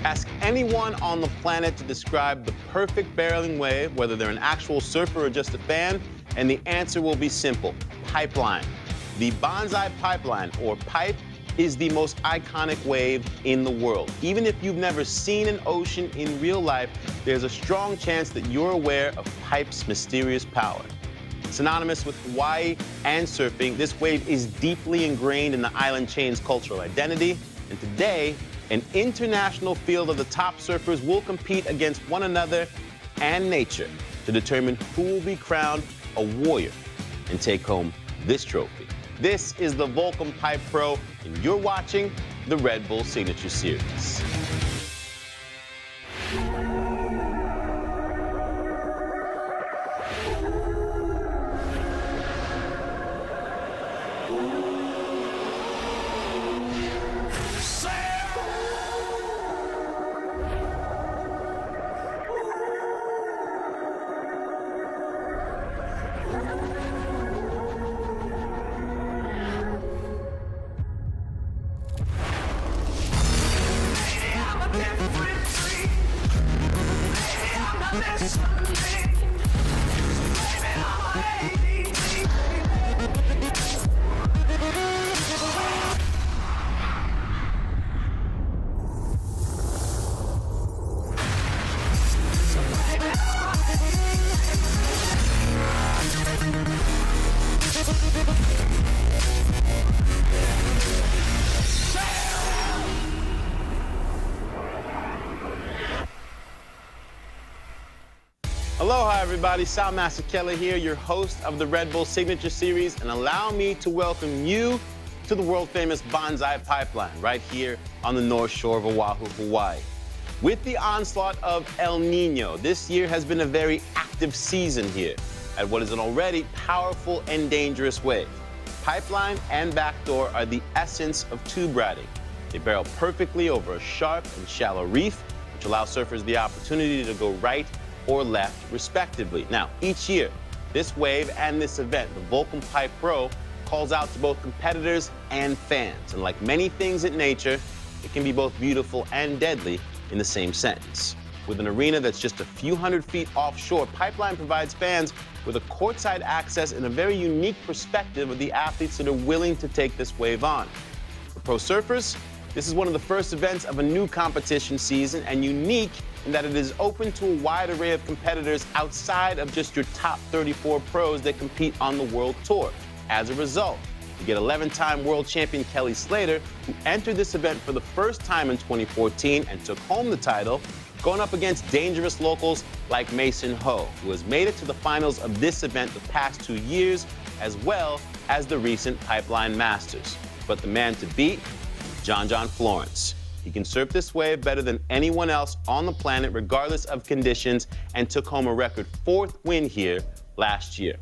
Ask anyone on the planet to describe the perfect barreling wave, whether they're an actual surfer or just a fan, and the answer will be simple: pipeline. The Banzai Pipeline, or pipe, is the most iconic wave in the world. Even if you've never seen an ocean in real life, there's a strong chance that you're aware of pipe's mysterious power. Synonymous with Hawaii and surfing, this wave is deeply ingrained in the island chain's cultural identity, and today, an international field of the top surfers will compete against one another and nature to determine who will be crowned a warrior and take home this trophy. This is the Volcom Pipe Pro, and you're watching the Red Bull Signature Series. Aloha, everybody. Soundmaster Kelly here, your host of the Red Bull Signature Series, and allow me to welcome you to the world-famous Banzai Pipeline right here on the North Shore of Oahu, Hawaii. With the onslaught of El Nino, this year has been a very active season here at what is an already powerful and dangerous wave. Pipeline and backdoor are the essence of tube riding. They barrel perfectly over a sharp and shallow reef, which allows surfers the opportunity to go right or left, respectively. Now, each year, this wave and this event, the Volcom Pipe Pro, calls out to both competitors and fans. And like many things in nature, it can be both beautiful and deadly in the same sentence. With an arena that's just a few hundred feet offshore, Pipeline provides fans with a courtside access and a very unique perspective of the athletes that are willing to take this wave on. For pro surfers, this is one of the first events of a new competition season, and unique in that it is open to a wide array of competitors outside of just your top 34 pros that compete on the World Tour. As a result, you get 11-time world champion Kelly Slater, who entered this event for the first time in 2014 and took home the title, going up against dangerous locals like Mason Ho, who has made it to the finals of this event the past 2 years, as well as the recent Pipeline Masters. But the man to beat, John Florence. He can surf this wave better than anyone else on the planet, regardless of conditions, and took home a record 4th win here last year.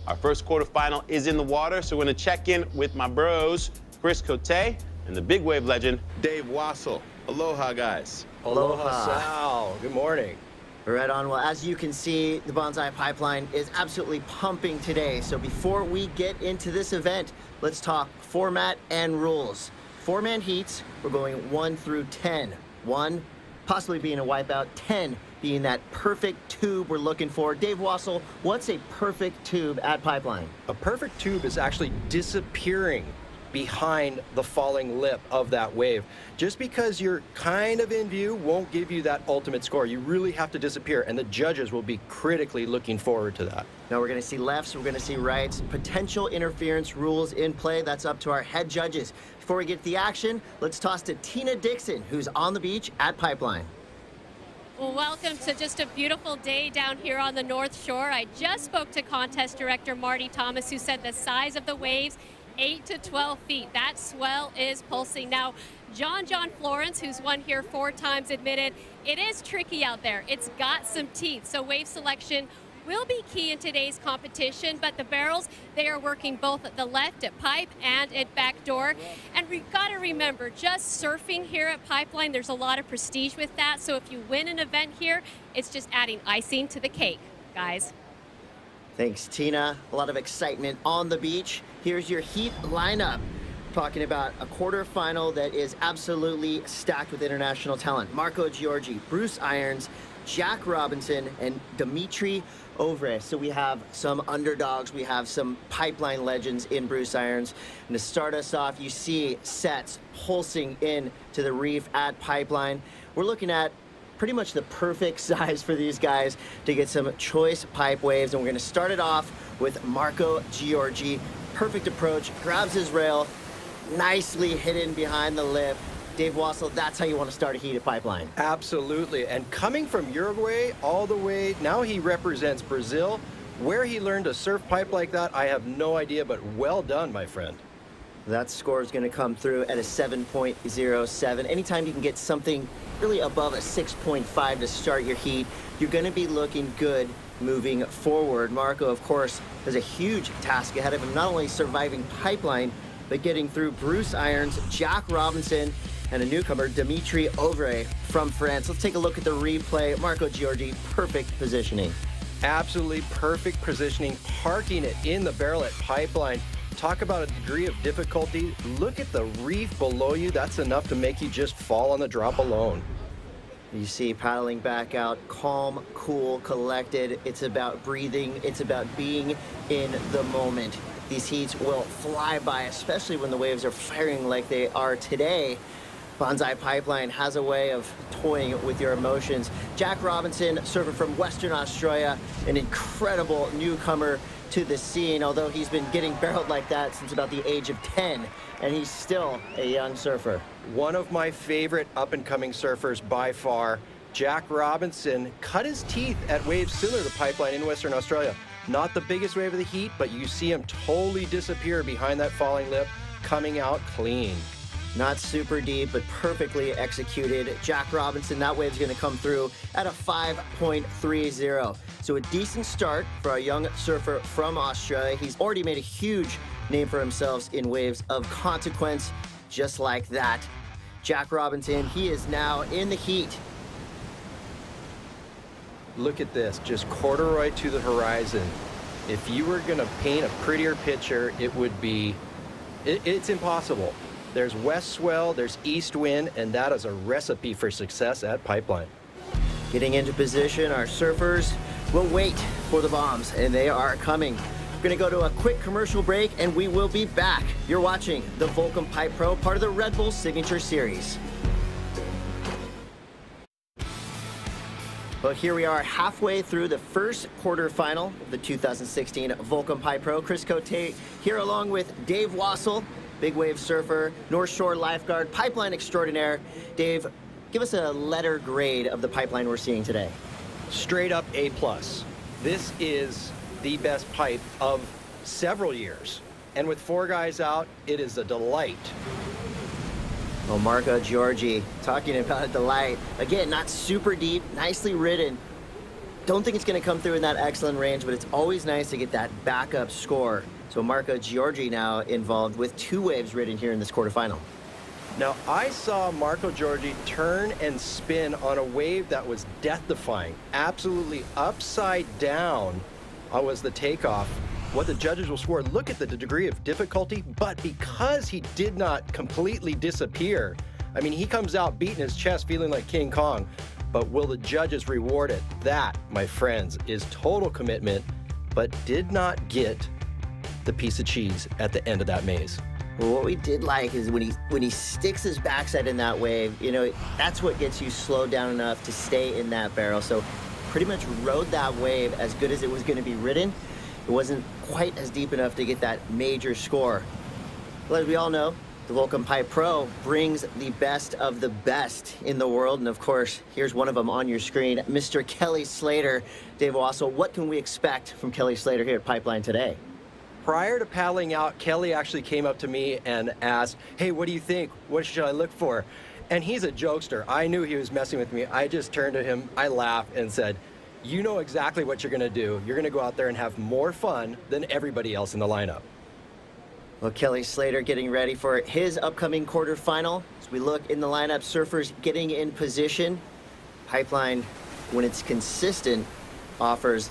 Our first quarterfinal is in the water, so we're going to check in with my bros, Chris Cote and the big wave legend, Dave Wassel. Aloha, guys. Aloha, Sal. Good morning. Right on. Well, as you can see, the Banzai Pipeline is absolutely pumping today. So before we get into this event, let's talk format and rules. 4-man heats, we're going 1 through 10. 1 possibly being a wipeout, 10 being that perfect tube we're looking for. Dave Wassel, what's a perfect tube at Pipeline? A perfect tube is actually disappearing behind the falling lip of that wave. Just because you're kind of in view won't give you that ultimate score. You really have to disappear, and the judges will be critically looking forward to that. Now we're going to see lefts, we're going to see rights, potential interference rules in play. That's up to our head judges. Before we get to the action, let's toss to Tina Dixon, who's on the beach at Pipeline. Well, welcome to just a beautiful day down here on the North Shore. I just spoke to contest director Marty Thomas, who said the size of the waves, 8 to 12 feet. That swell is pulsing. Now, John Florence, who's won here 4 times, admitted it is tricky out there. It's got some teeth, so wave selection will be key in today's competition, but the barrels, they are working both at the left at pipe and at backdoor. And we've got to remember, just surfing here at Pipeline, there's a lot of prestige with that. So if you win an event here, it's just adding icing to the cake, guys. Thanks, Tina. A lot of excitement on the beach. Here's your heat lineup. Talking about a quarterfinal that is absolutely stacked with international talent. Marco Giorgi, Bruce Irons, Jack Robinson, and Dimitri Ovre. So we have some underdogs, we have some pipeline legends in Bruce Irons. And to start us off, you see sets pulsing in to the reef at Pipeline. We're looking at pretty much the perfect size for these guys to get some choice pipe waves. And we're gonna start it off with Marco Giorgi. Perfect approach, grabs his rail, nicely hidden behind the lip. Dave Wassel, that's how you want to start a heated pipeline. Absolutely. And coming from Uruguay all the way, now he represents Brazil. Where he learned to surf pipe like that, I have no idea, but well done, my friend. That score is going to come through at a 7.07. Anytime you can get something really above a 6.5 to start your heat, you're going to be looking good moving forward. Marco, of course, has a huge task ahead of him, not only surviving Pipeline, but getting through Bruce Irons, Jack Robinson, and a newcomer, Dimitri Ovre from France. Let's take a look at the replay. Marco Giorgi, perfect positioning. Absolutely perfect positioning, parking it in the barrel at Pipeline. Talk about a degree of difficulty. Look at the reef below you. That's enough to make you just fall on the drop alone. You see paddling back out, calm, cool, collected. It's about breathing. It's about being in the moment. These heats will fly by, especially when the waves are firing like they are today. Bonsai Pipeline has a way of toying with your emotions. Jack Robinson, surfer from Western Australia, an incredible newcomer to the scene, although he's been getting barreled like that since about the age of 10, and he's still a young surfer. One of my favorite up-and-coming surfers by far, Jack Robinson, cut his teeth at waves similar to Pipeline in Western Australia. Not the biggest wave of the heat, but you see him totally disappear behind that falling lip, coming out clean. Not super deep, but perfectly executed. Jack Robinson, that wave's gonna come through at a 5.30. So a decent start for a young surfer from Australia. He's already made a huge name for himself in waves of consequence, just like that. Jack Robinson, he is now in the heat. Look at this, just corduroy to the horizon. If you were gonna paint a prettier picture, it would be, it's impossible. There's west swell, there's east wind, and that is a recipe for success at Pipeline. Getting into position, our surfers will wait for the bombs, and they are coming. We're gonna go to a quick commercial break, and we will be back. You're watching the Volcom Pipe Pro, part of the Red Bull Signature Series. Well, here we are halfway through the first quarterfinal of the 2016 Volcom Pipe Pro. Chris Cote here along with Dave Wassel, big wave surfer, North Shore lifeguard, pipeline extraordinaire. Dave, give us a letter grade of the pipeline we're seeing today. Straight up A+. This is the best pipe of several years. And with 4 guys out, it is a delight. Well, Marco Giorgi, talking about a delight. Again, not super deep, nicely ridden. Don't think it's gonna come through in that excellent range, but it's always nice to get that backup score. So Marco Giorgi now involved with 2 waves ridden here in this quarterfinal. Now, I saw Marco Giorgi turn and spin on a wave that was death-defying. Absolutely upside down was the takeoff. What the judges will score, look at the degree of difficulty, but because he did not completely disappear, I mean, he comes out beating his chest, feeling like King Kong, but will the judges reward it? That, my friends, is total commitment, but did not get the piece of cheese at the end of that maze. Well, what we did like is when he sticks his backside in that wave, you know, that's what gets you slowed down enough to stay in that barrel. So pretty much rode that wave as good as it was going to be ridden. It wasn't quite as deep enough to get that major score. Well, as we all know, the Volcom Pipe Pro brings the best of the best in the world. And of course, here's one of them on your screen, Mr. Kelly Slater. Dave Wassel, what can we expect from Kelly Slater here at Pipeline today? Prior to paddling out, Kelly actually came up to me and asked, hey, what do you think? What should I look for? And he's a jokester. I knew he was messing with me. I just turned to him, I laughed and said, you know exactly what you're gonna do. You're gonna go out there and have more fun than everybody else in the lineup. Well, Kelly Slater getting ready for his upcoming quarterfinal. As we look in the lineup, surfers getting in position. Pipeline, when it's consistent, offers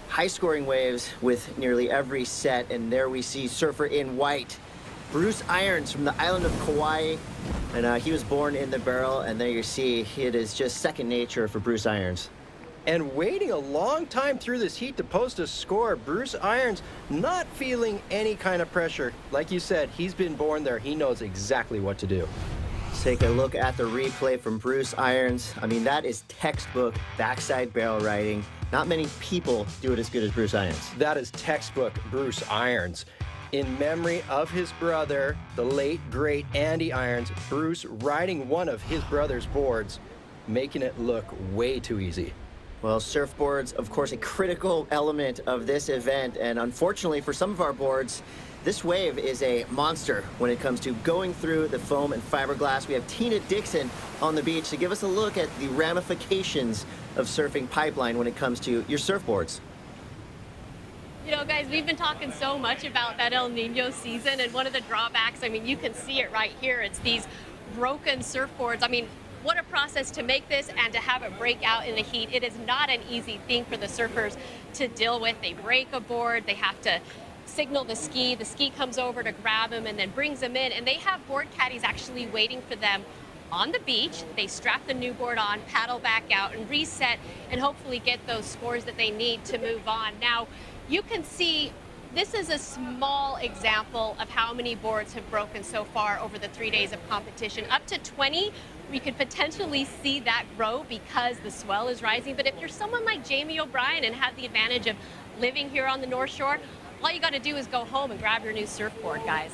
high-scoring waves with nearly every set. And there we see surfer in white, Bruce Irons from the island of Kauai. And he was born in the barrel, and there you see it is just second nature for Bruce Irons. And waiting a long time through this heat to post a score, Bruce Irons not feeling any kind of pressure. Like you said, he's been born there. He knows exactly what to do. Let's take a look at the replay from Bruce Irons. I mean, that is textbook backside barrel riding. Not many people do it as good as Bruce Irons. That is textbook Bruce Irons. In memory of his brother, the late, great Andy Irons, Bruce riding one of his brother's boards, making it look way too easy. Well, surfboards, of course, a critical element of this event. And unfortunately for some of our boards, this wave is a monster when it comes to going through the foam and fiberglass. We have Tina Dixon on the beach to give us a look at the ramifications of surfing pipeline when it comes to your surfboards. You know, guys, we've been talking so much about that El Nino season, and one of the drawbacks, I mean, you can see it right here. It's these broken surfboards. I mean, what a process to make this and to have it break out in the heat. It is not an easy thing for the surfers to deal with. They break a board, they have to signal the ski comes over to grab them and then brings them in, and they have board caddies actually waiting for them on the beach. They strap the new board on, paddle back out and reset, and hopefully get those scores that they need to move on. Now, you can see this is a small example of how many boards have broken so far over the 3 days of competition. Up to 20, we could potentially see that grow because the swell is rising. But if you're someone like Jamie O'Brien and have the advantage of living here on the North Shore, all you got to do is go home and grab your new surfboard, guys.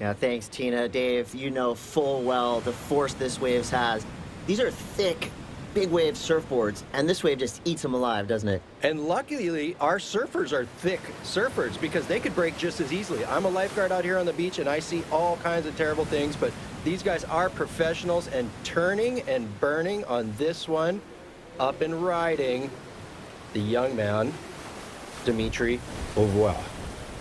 Yeah, thanks, Tina. Dave, you know full well the force this wave has. These are thick, big wave surfboards, and this wave just eats them alive, doesn't it? And luckily, our surfers are thick surfers because they could break just as easily. I'm a lifeguard out here on the beach, and I see all kinds of terrible things, but these guys are professionals, and turning and burning on this one, up and riding the young man, Dimitri Beauvoir.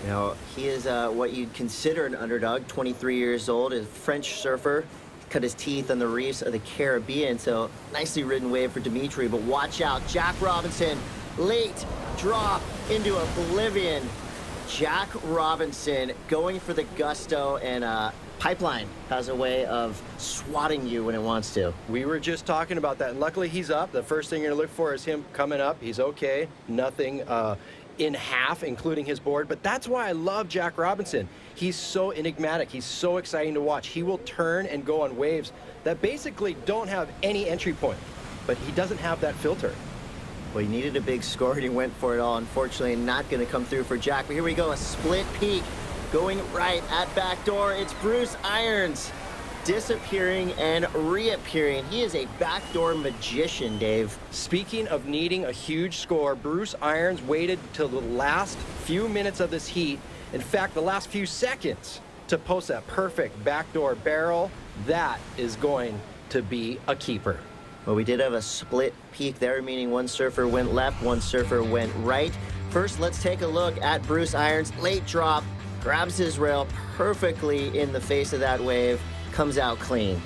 Now, he is what you'd consider an underdog, 23 years old, a French surfer. Cut his teeth on the reefs of the Caribbean, so nicely ridden wave for Dimitri, but watch out, Jack Robinson, late drop into oblivion. Jack Robinson going for the gusto, and Pipeline has a way of swatting you when it wants to. We were just talking about that, and luckily he's up. The first thing you're gonna look for is him coming up. He's okay, nothing in half, including his board, but that's why I love Jack Robinson. He's so enigmatic. He's so exciting to watch. He will turn and go on waves that basically don't have any entry point, but he doesn't have that filter. Well, he needed a big score, and he went for it all. Unfortunately, not going to come through for Jack, but here we go, a split peak going right at backdoor. It's Bruce Irons disappearing and reappearing. He is a backdoor magician, Dave. Speaking of needing a huge score, Bruce Irons waited till the last few minutes of this heat, in fact, the last few seconds, to post that perfect backdoor barrel. That is going to be a keeper. Well, we did have a split peak there, meaning one surfer went left, one surfer went right. First, let's take a look at Bruce Irons. Late drop, grabs his rail perfectly in the face of that wave, comes out clean.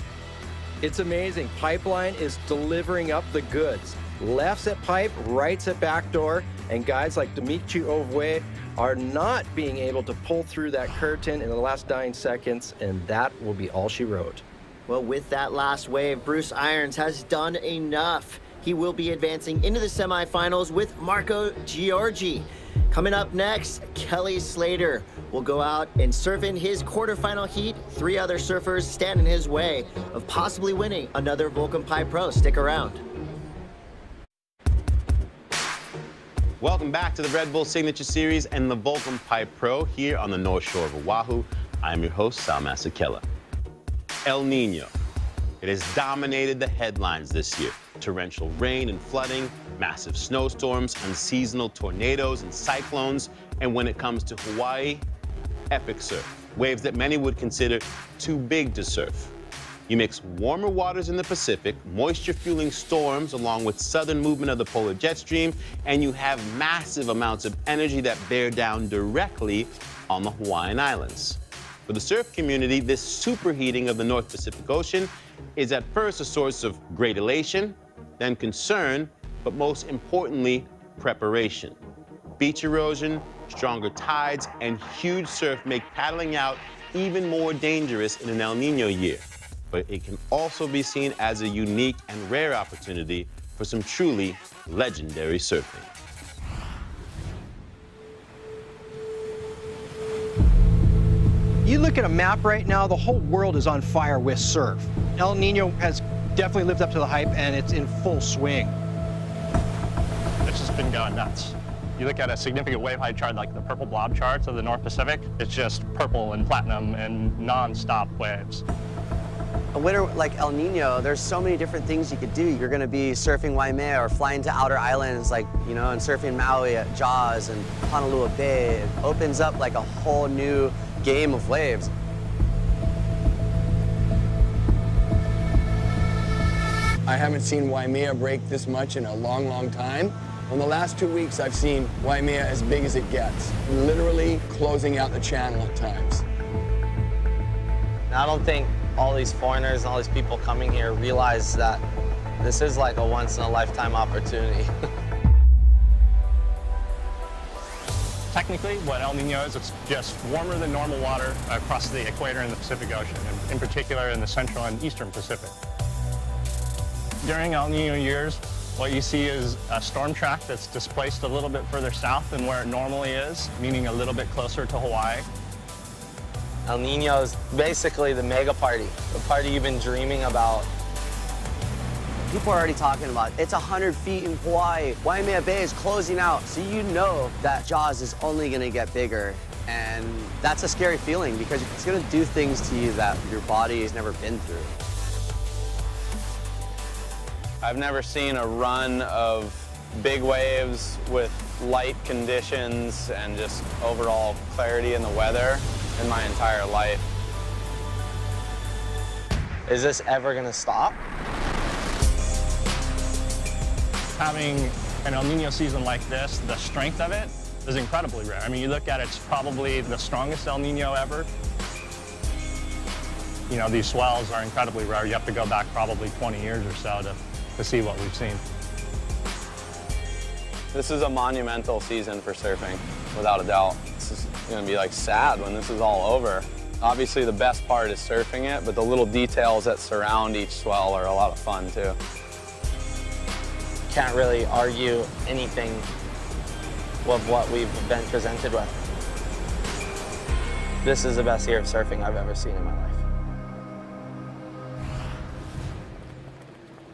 It's amazing. Pipeline is delivering up the goods. Lefts at pipe, rights at backdoor, and guys like Dimitri Beauvoir are not being able to pull through that curtain in the last 9 seconds, and that will be all she wrote. Well, with that last wave, Bruce Irons has done enough. He will be advancing into the semifinals with Marco Giorgi. Coming up next, Kelly Slater will go out and surf in his quarterfinal heat. 3 other surfers stand in his way of possibly winning another Volcom Pi Pro. Stick around. Welcome back to the Red Bull Signature Series and the Volcom Pi Pro here on the North Shore of Oahu. I'm your host, Sal Masekela. El Nino. It has dominated the headlines this year. Torrential rain and flooding, massive snowstorms, unseasonal tornadoes and cyclones, and when it comes to Hawaii, epic surf. Waves that many would consider too big to surf. You mix warmer waters in the Pacific, moisture-fueling storms, along with southern movement of the polar jet stream, and you have massive amounts of energy that bear down directly on the Hawaiian Islands. For the surf community, this superheating of the North Pacific Ocean is at first a source of great elation, then concern, but most importantly, preparation. Beach erosion, Stronger tides and huge surf make paddling out even more dangerous in an El Nino year. But it can also be seen as a unique and rare opportunity for some truly legendary surfing. You look at a map right now, the whole world is on fire with surf. El Nino has definitely lived up to the hype, and it's in full swing. It's just been going nuts. You look at a significant wave height chart like the purple blob charts of the North Pacific, it's just purple and platinum and non-stop waves. A winter like El Nino, there's so many different things you could do. You're gonna be surfing Waimea or flying to outer islands like, you know, and surfing Maui at Jaws and Honolulu Bay. It opens up like a whole new game of waves. I haven't seen Waimea break this much in a long, long time. In the last 2 weeks, I've seen Waimea as big as it gets, literally closing out the channel at times. I don't think all these foreigners and all these people coming here realize that this is like a once-in-a-lifetime opportunity. Technically, what El Nino is, it's just warmer than normal water across the equator in the Pacific Ocean, and in particular in the central and eastern Pacific. During El Nino years, what you see is a storm track that's displaced a little bit further south than where it normally is, meaning a little bit closer to Hawaii. El Nino is basically the mega party, the party you've been dreaming about. People are already talking about it. It's 100 feet in Hawaii. Waimea Bay is closing out. So you know that Jaws is only gonna get bigger. And that's a scary feeling because it's gonna do things to you that your body has never been through. I've never seen a run of big waves with light conditions and just overall clarity in the weather in my entire life. Is this ever gonna stop? Having an El Nino season like this, the strength of it is incredibly rare. I mean, you look at it, it's probably the strongest El Nino ever. You know, these swells are incredibly rare. You have to go back probably 20 years or so to see what we've seen. This is a monumental season for surfing, without a doubt. This is gonna be like sad when this is all over. Obviously the best part is surfing it, but the little details that surround each swell are a lot of fun too. Can't really argue anything with what we've been presented with. This is the best year of surfing I've ever seen in my life.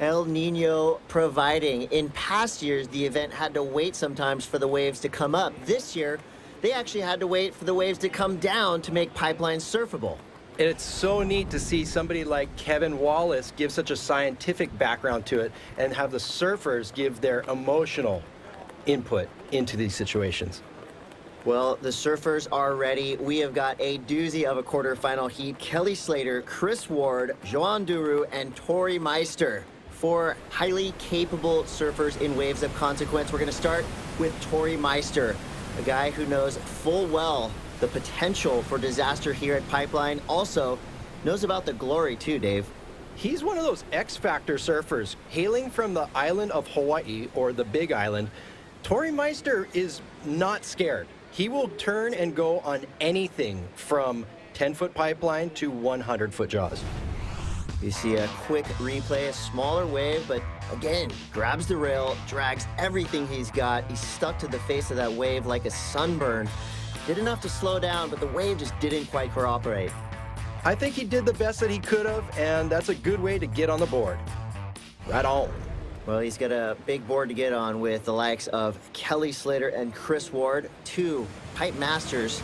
El Nino providing. In past years, the event had to wait sometimes for the waves to come up. This year, they actually had to wait for the waves to come down to make pipelines surfable. And it's so neat to see somebody like Kevin Wallace give such a scientific background to it and have the surfers give their emotional input into these situations. Well, the surfers are ready. We have got a doozy of a quarterfinal heat. Kelly Slater, Chris Ward, Joan Duru, and Tori Meister. 4 highly capable surfers in waves of consequence. We're going to start with Tori Meister, a guy who knows full well the potential for disaster here at Pipeline. Also knows about the glory too, Dave. He's one of those X-Factor surfers. Hailing from the island of Hawaii, or the Big Island, Tori Meister is not scared. He will turn and go on anything from 10-foot pipeline to 100-foot Jaws. You see a quick replay, a smaller wave, but again, grabs the rail, drags everything he's got. He's stuck to the face of that wave like a sunburn. Did enough to slow down, but the wave just didn't quite cooperate. I think he did the best that he could have, and that's a good way to get on the board. Right on. Well, he's got a big board to get on with the likes of Kelly Slater and Chris Ward, 2 pipe masters.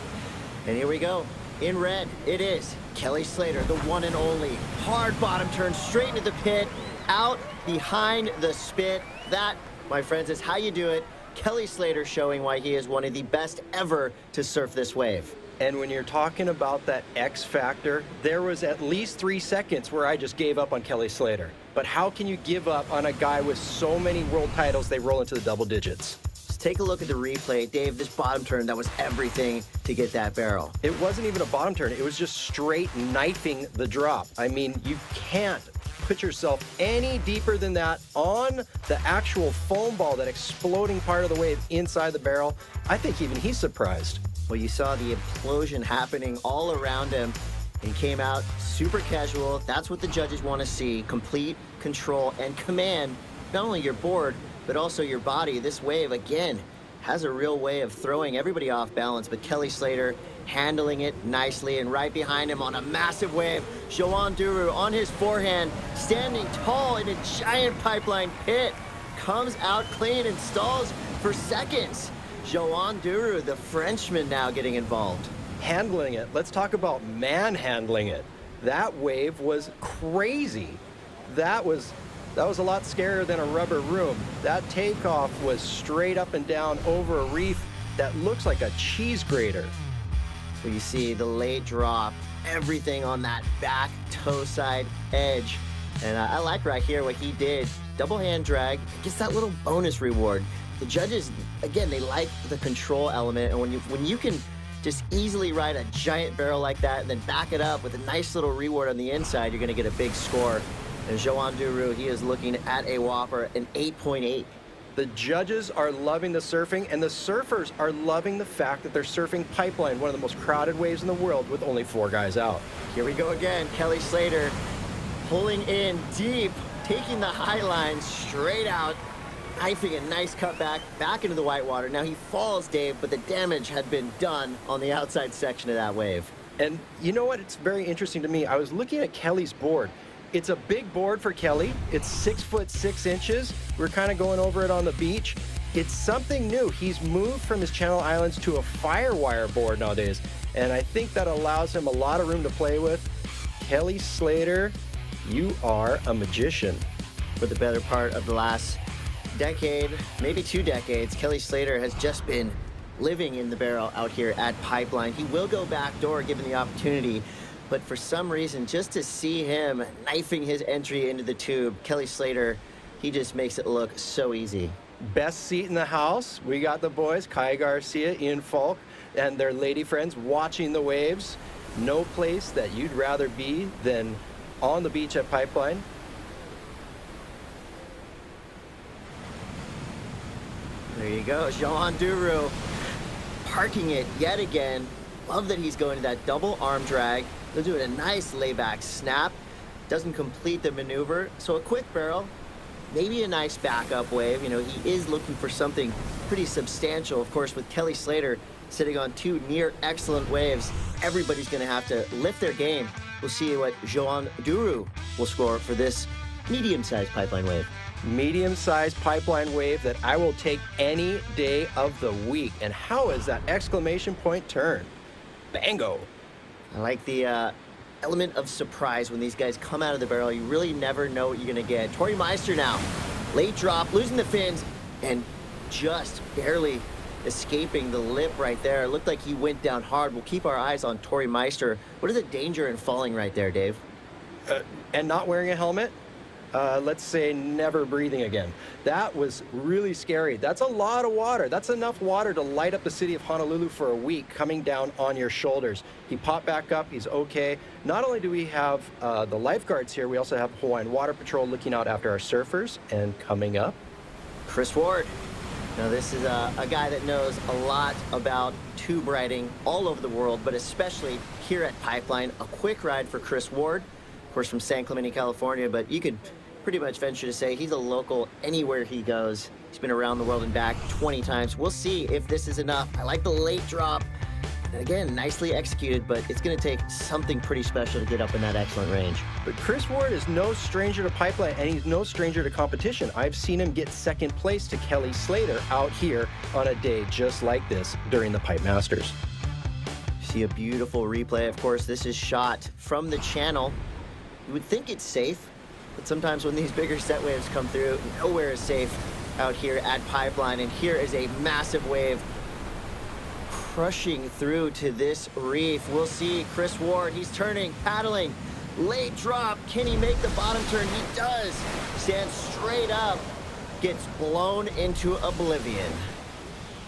And here we go. In red, it is Kelly Slater, the one and only. Hard bottom turn straight into the pit, out behind the spit. That, my friends, is how you do it. Kelly Slater showing why he is one of the best ever to surf this wave. And when you're talking about that X factor, there was at least 3 seconds where I just gave up on Kelly Slater. But how can you give up on a guy with so many world titles they roll into the double digits? Just take a look at the replay. Dave, this bottom turn, that was everything to get that barrel. It wasn't even a bottom turn. It was just straight knifing the drop. I mean, you can't put yourself any deeper than that on the actual foam ball, that exploding part of the wave inside the barrel, I think even he's surprised. Well, you saw the implosion happening all around him. He came out super casual. That's what the judges want to see. Complete control and command, not only your board, but also your body. This wave, again, has a real way of throwing everybody off balance, but Kelly Slater handling it nicely, and right behind him on a massive wave, Joan Duru on his forehand, standing tall in a giant pipeline pit, comes out clean and stalls for seconds. Joan Duru, the Frenchman, now getting involved. Handling it. Let's talk about manhandling it. That wave was crazy. That was a lot scarier than a rubber room. That takeoff was straight up and down over a reef that looks like a cheese grater. So you see the late drop, everything on that back toe side edge. And I like right here what he did. Double hand drag, gets that little bonus reward. The judges, again, they like the control element. And when you can just easily ride a giant barrel like that and then back it up with a nice little reward on the inside, you're going to get a big score. And Joan Duru, he is looking at a whopper, an 8.8. The judges are loving the surfing, and the surfers are loving the fact that they're surfing Pipeline, one of the most crowded waves in the world, with only 4 guys out. Here we go again. Kelly Slater pulling in deep, taking the high line straight out, knifing a nice cutback back into the whitewater. Now he falls, Dave, but the damage had been done on the outside section of that wave. And you know what? It's very interesting to me. I was looking at Kelly's board. It's a big board for Kelly. It's 6'6". We're kind of going over it on the beach. It's something new. He's moved from his Channel Islands to a Firewire board nowadays, and I think that allows him a lot of room to play with. Kelly Slater, you are a magician. For the better part of the last decade, maybe 2 decades, Kelly Slater has just been living in the barrel out here at Pipeline. He will go backdoor given the opportunity, but for some reason, just to see him knifing his entry into the tube, Kelly Slater, he just makes it look so easy. Best seat in the house. We got the boys, Kai Garcia, Ian Falk, and their lady friends watching the waves. No place that you'd rather be than on the beach at Pipeline. There you go, Joan Duru parking it yet again. Love that he's going to that double arm drag. They're doing a nice layback snap. Doesn't complete the maneuver. So a quick barrel, maybe a nice backup wave. You know, he is looking for something pretty substantial. Of course, with Kelly Slater sitting on 2 near excellent waves, everybody's going to have to lift their game. We'll see what Joan Duru will score for this medium-sized Pipeline wave. Medium-sized Pipeline wave that I will take any day of the week. And how is that exclamation point turn? Bango. I like the element of surprise when these guys come out of the barrel. You really never know what you're going to get. Tori Meister now, late drop, losing the fins, and just barely escaping the lip right there. It looked like he went down hard. We'll keep our eyes on Tori Meister. What is the danger in falling right there, Dave? And not wearing a helmet? Let's say never breathing again. That was really scary. That's a lot of water. That's enough water to light up the city of Honolulu for a week coming down on your shoulders. He popped back up. He's okay. Not only do we have the lifeguards here, we also have Hawaiian Water Patrol looking out after our surfers. And coming up, Chris Ward. Now this is a guy that knows a lot about tube riding all over the world, but especially here at Pipeline. A quick ride for Chris Ward, of course from San Clemente, California, but you could pretty much venture to say he's a local anywhere he goes. He's been around the world and back 20 times. We'll see if this is enough. I like the late drop. And again, nicely executed, but it's going to take something pretty special to get up in that excellent range. But Chris Ward is no stranger to Pipeline, and he's no stranger to competition. I've seen him get second place to Kelly Slater out here on a day just like this during the Pipe Masters. See a beautiful replay. Of course, this is shot from the channel. You would think it's safe, but sometimes when these bigger set waves come through, nowhere is safe out here at Pipeline. And here is a massive wave crushing through to this reef. We'll see Chris Ward. He's turning, paddling, late drop. Can he make the bottom turn? He does. Stands straight up, gets blown into oblivion.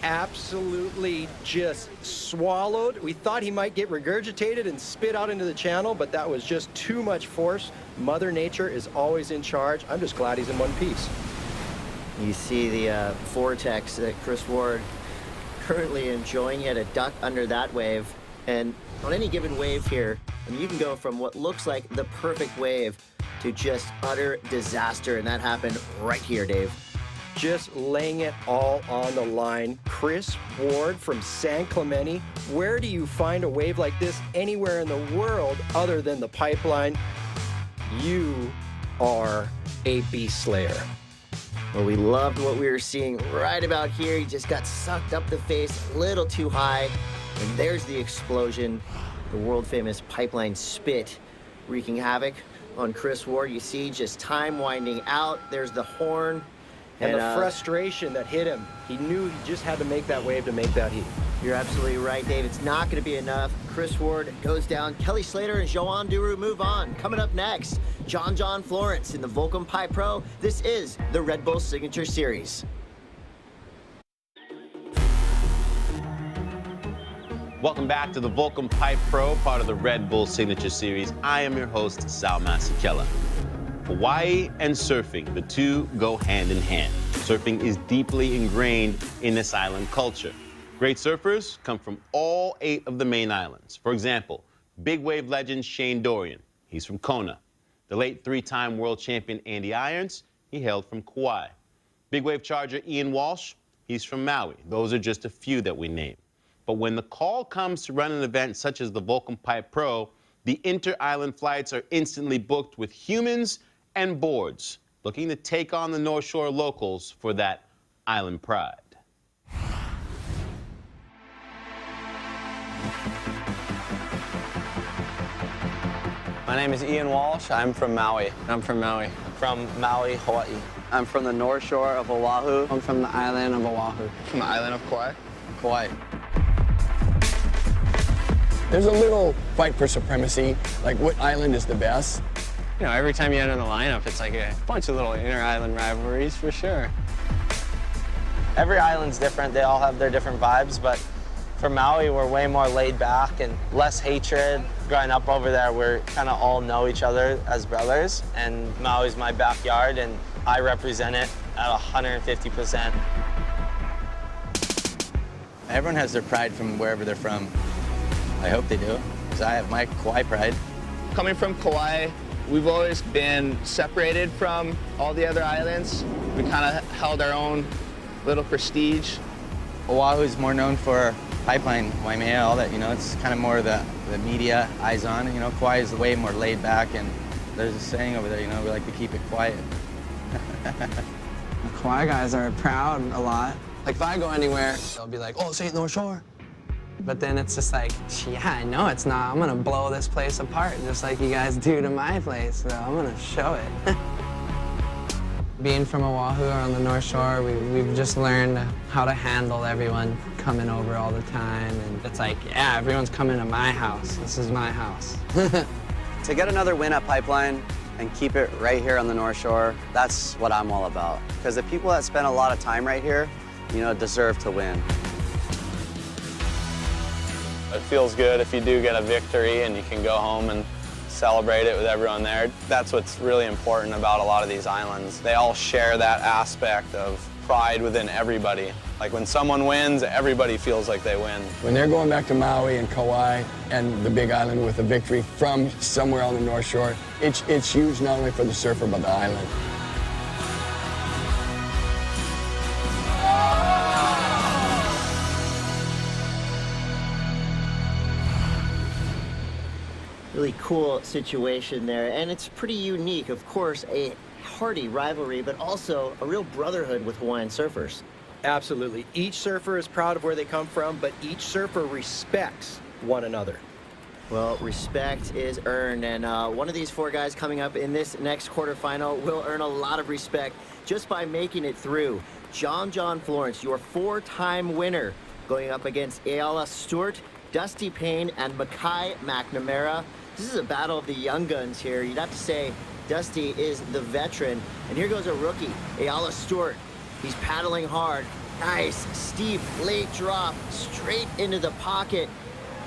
Absolutely just swallowed. We thought he might get regurgitated and spit out into the channel, but that was just too much force. Mother Nature is always in charge. I'm just glad he's in one piece. You see the vortex that Chris Ward currently enjoying. He had a duck under that wave. And on any given wave here, I mean, you can go from what looks like the perfect wave to just utter disaster. And that happened right here, Dave. Just laying it all on the line. Chris Ward from San Clemente. Where do you find a wave like this anywhere in the world other than the pipeline? You are a beast slayer. Well, we loved what we were seeing right about here. He just got sucked up the face a little too high. And there's the explosion. The world famous pipeline spit wreaking havoc on Chris Ward. You see just time winding out. There's the horn. And the frustration that hit him. He knew he just had to make that wave to make that heat. You're absolutely right, Dave. It's not going to be enough. Chris Ward goes down. Kelly Slater and Joan Duru move on. Coming up next, John Florence in the Volcom Pi Pro. This is the Red Bull Signature Series. Welcome back to the Volcom Pi Pro, part of the Red Bull Signature Series. I am your host, Sal Masekela. Hawaii and surfing, the two go hand in hand. Surfing is deeply ingrained in this island culture. Great surfers come from all 8 of the main islands. For example, big wave legend Shane Dorian, he's from Kona. The late 3-time world champion Andy Irons, he hailed from Kauai. Big wave charger Ian Walsh, he's from Maui. Those are just a few that we name. But when the call comes to run an event such as the Volcom Pi Pro, the inter-island flights are instantly booked with humans and boards looking to take on the North Shore locals for that island pride. My name is Ian Walsh. I'm from Maui. I'm from Maui. From Maui, Hawaii. I'm from the North Shore of Oahu. I'm from the island of Oahu. From the island of Kauai. Kauai. There's a little fight for supremacy, like what island is the best. You know, every time you enter the lineup, it's like a bunch of little inter-island rivalries for sure. Every island's different. They all have their different vibes, but for Maui, we're way more laid back and less hatred. Growing up over there, we're kind of all know each other as brothers, and Maui's my backyard, and I represent it at 150%. Everyone has their pride from wherever they're from. I hope they do, because I have my Kauai pride. Coming from Kauai, we've always been separated from all the other islands. We kind of held our own little prestige. Oahu is more known for pipeline, Waimea, all that, you know, it's kind of more the media, eyes on. You know, Kauai is way more laid back, and there's a saying over there, you know, we like to keep it quiet. The Kauai guys are proud a lot. Like, if I go anywhere, they'll be like, oh, St. North Shore. But then it's just like, yeah, I know it's not. I'm gonna blow this place apart just like you guys do to my place, so I'm gonna show it. Being from Oahu or on the North Shore, we've just learned how to handle everyone coming over all the time. And it's like, yeah, everyone's coming to my house. This is my house. To get another win at Pipeline and keep it right here on the North Shore, that's what I'm all about. Because the people that spend a lot of time right here, you know, deserve to win. It feels good if you do get a victory and you can go home and celebrate it with everyone there. That's what's really important about a lot of these islands. They all share that aspect of pride within everybody. Like when someone wins, everybody feels like they win. When they're going back to Maui and Kauai and the Big Island with a victory from somewhere on the North Shore, it's huge not only for the surfer but the island. Really cool situation there, and it's pretty unique. Of course, a hearty rivalry, but also a real brotherhood with Hawaiian surfers. Absolutely. Each surfer is proud of where they come from, but each surfer respects one another. Well, respect is earned, and one of these 4 guys coming up in this next quarterfinal will earn a lot of respect just by making it through. John Florence, your 4-time winner, going up against Ayala Stewart, Dusty Payne, and Mackay McNamara. This is a battle of the young guns here. You'd have to say Dusty is the veteran. And here goes a rookie, Ayala Stewart. He's paddling hard. Nice, steep, late drop, straight into the pocket.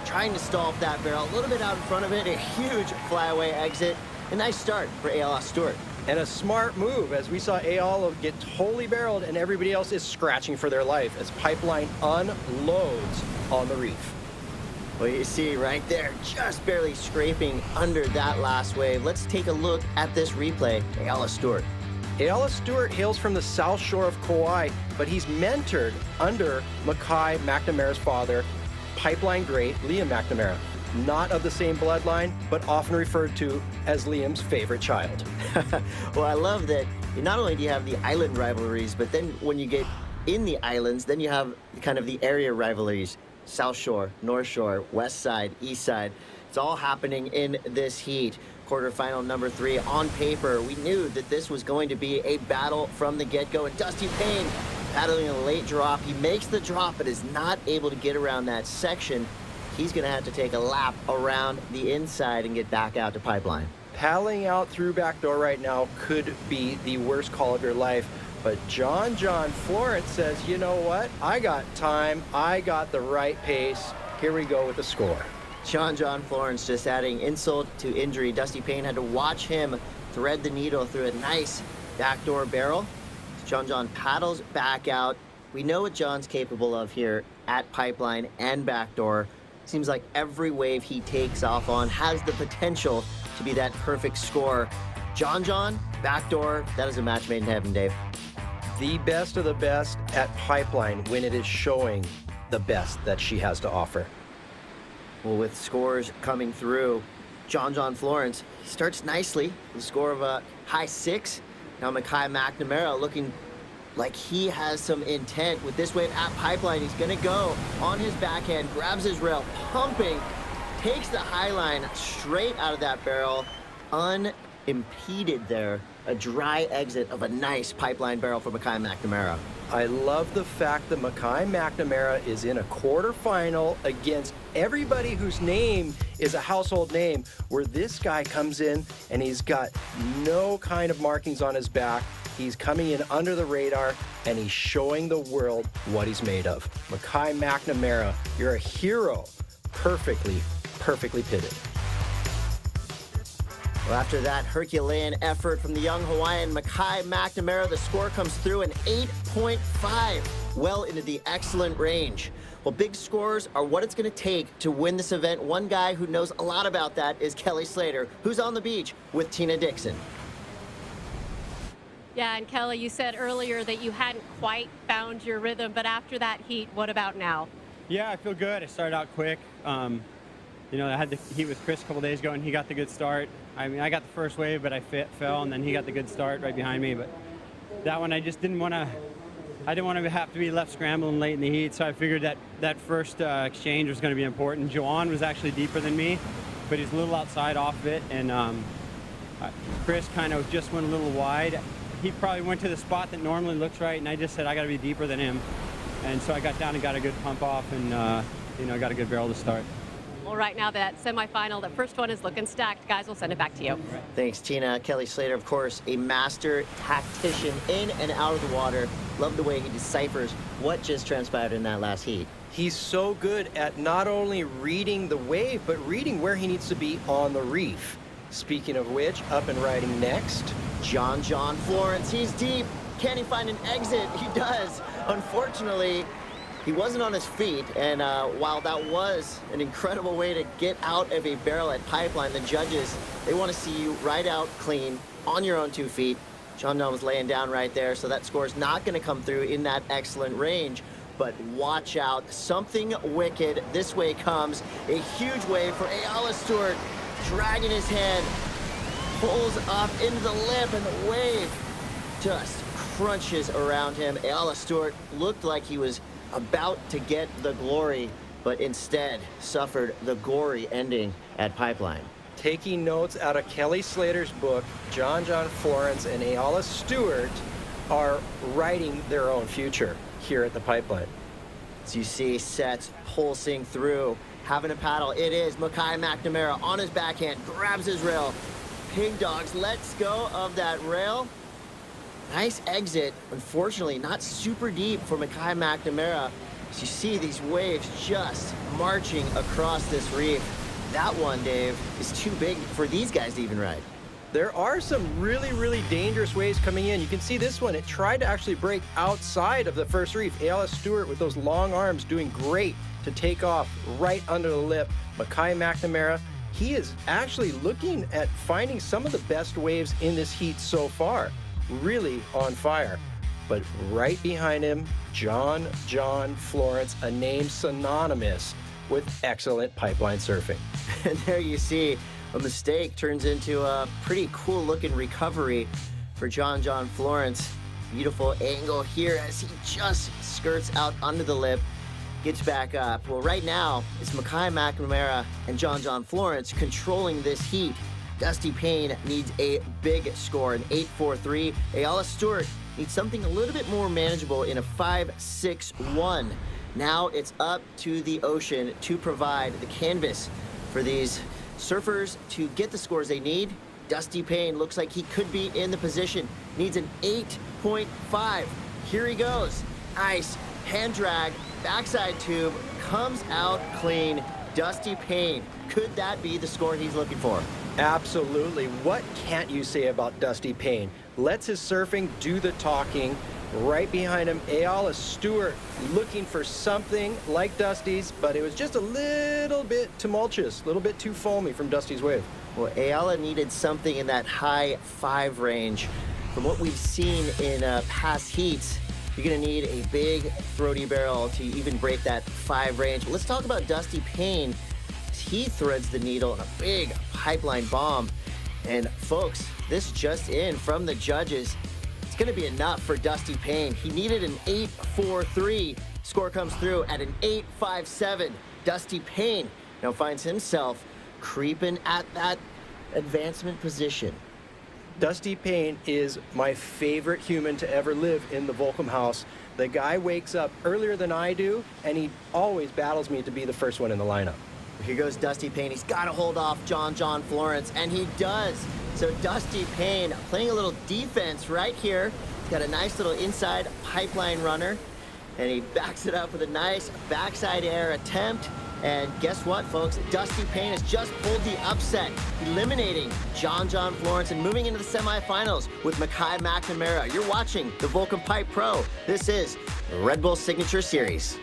Trying to stall that barrel, a little bit out in front of it, a huge flyaway exit. A nice start for Ayala Stewart. And a smart move, as we saw Ayala get totally barreled and everybody else is scratching for their life as Pipeline unloads on the reef. Well, you see right there, just barely scraping under that last wave. Let's take a look at this replay. Ayala Stewart. Ayala Stewart hails from the south shore of Kauai, but he's mentored under Mackay McNamara's father, Pipeline great Liam McNamara. Not of the same bloodline, but often referred to as Liam's favorite child. Well, I love that not only do you have the island rivalries, but then when you get in the islands, then you have kind of the area rivalries. South Shore, North Shore, West Side, East Side. It's all happening in this heat. Quarterfinal number 3 on paper. We knew that this was going to be a battle from the get-go. And Dusty Payne battling a late drop. He makes the drop, but is not able to get around that section. He's going to have to take a lap around the inside and get back out to Pipeline. Paddling out through back door right now could be the worst call of your life. But John Florence says, you know what? I got time. I got the right pace. Here we go with the score. John Florence just adding insult to injury. Dusty Payne had to watch him thread the needle through a nice backdoor barrel. John paddles back out. We know what John's capable of here at Pipeline and backdoor. Seems like every wave he takes off on has the potential to be that perfect score. John, backdoor, that is a match made in heaven, Dave. The best of the best at Pipeline when it is showing the best that she has to offer. Well, with scores coming through, John Florence, he starts nicely with a score of a high 6. Now Mackay McNamara looking like he has some intent with this wave at Pipeline. He's gonna go on his backhand, grabs his rail, pumping, takes the high line straight out of that barrel, unimpeded there. A dry exit of a nice Pipeline barrel for Mackay McNamara. I love the fact that Mackay McNamara is in a quarterfinal against everybody whose name is a household name, where this guy comes in and he's got no kind of markings on his back. He's coming in under the radar and he's showing the world what he's made of. Mackay McNamara, you're a hero. Perfectly pitted. Well, after that Herculean effort from the young Hawaiian Mackay McNamara, the score comes through an 8.5, well into the excellent range. Well, big scores are what it's going to take to win this event. One guy who knows a lot about that is Kelly Slater, who's on the beach with Tina Dixon. Yeah, and Kelly, you said earlier that you hadn't quite found your rhythm, but after that heat, what about now? Yeah, I feel good. I started out quick. You know, I had the heat with Chris a couple days ago, and he got the good start. I mean, I got the first wave, but I fell, and then he got the good start right behind me. But that one, I just didn't want to. I didn't want to have to be left scrambling late in the heat, so I figured that first exchange was going to be important. Joanne was actually deeper than me, but he's a little outside off of it, and Chris kind of just went a little wide. He probably went to the spot that normally looks right, and I just said I got to be deeper than him. And so I got down and got a good pump off, and you know, got a good barrel to start. Well, right now, that semifinal, the first one is looking stacked. Guys, we'll send it back to you. Thanks, Tina. Kelly Slater, of course, a master tactician in and out of the water. Love the way he deciphers what just transpired in that last heat. He's so good at not only reading the wave, but reading where he needs to be on the reef. Speaking of which, up and riding next, John Florence. He's deep. Can he find an exit? He does. Unfortunately, he wasn't on his feet, and while that was an incredible way to get out of a barrel at Pipeline, the judges, they want to see you ride out clean on your own 2 feet. John was laying down right there, so that score is not going to come through in that excellent range. But watch out, something wicked this way comes. A huge wave for Ayala Stewart, dragging his head, pulls up into the lip, and the wave just crunches around him. Ayala Stewart looked like he was about to get the glory, but instead suffered the gory ending at Pipeline. Taking notes out of Kelly Slater's book, John Florence and Ayala Stewart are writing their own future here at the Pipeline. As you see, sets pulsing through, having a paddle. It is Mackay McNamara on his backhand, grabs his rail. Pig Dogs lets go of that rail. Nice exit. Unfortunately, not super deep for Mackay McNamara. As you see these waves just marching across this reef. That one, Dave, is too big for these guys to even ride. There are some really, really dangerous waves coming in. You can see this one. It tried to actually break outside of the first reef. Ayala Stewart with those long arms doing great to take off right under the lip. Mackay McNamara, he is actually looking at finding some of the best waves in this heat so far. Really on fire. But right behind him, John Florence, a name synonymous with excellent pipeline surfing. And there you see a mistake turns into a pretty cool looking recovery for John Florence. Beautiful angle here as he just skirts out under the lip, gets back up. Well, right now, it's Mackay McNamara and John Florence controlling this heat. Dusty Payne needs a big score, an 8.43. Ayala Stewart needs something a little bit more manageable in a 5.61. Now it's up to the ocean to provide the canvas for these surfers to get the scores they need. Dusty Payne looks like he could be in the position. Needs an 8.5. Here he goes. Nice hand drag, backside tube, comes out clean. Dusty Payne. Could that be the score he's looking for? Absolutely. What can't you say about Dusty Payne? Lets his surfing do the talking. Right behind him, Ayala Stewart looking for something like Dusty's, but it was just a little bit tumultuous, a little bit too foamy from Dusty's wave. Well, Ayala needed something in that high 5 range. From what we've seen in past heats, you're going to need a big throaty barrel to even break that 5 range. Let's talk about Dusty Payne. He threads the needle in a big pipeline bomb. And folks, this just in from the judges. It's going to be enough for Dusty Payne. He needed an 8.43. Score comes through at an 8.57. Dusty Payne now finds himself creeping at that advancement position. Dusty Payne is my favorite human to ever live in the Volcom house. The guy wakes up earlier than I do, and he always battles me to be the first one in the lineup. Here goes Dusty Payne. He's got to hold off John Florence, and he does. So Dusty Payne playing a little defense right here. He's got a nice little inside pipeline runner, and he backs it up with a nice backside air attempt. And guess what, folks? Dusty Payne has just pulled the upset, eliminating John Florence and moving into the semifinals with Mackay McNamara. You're watching the Volcom Pipe Pro. This is Red Bull Signature Series.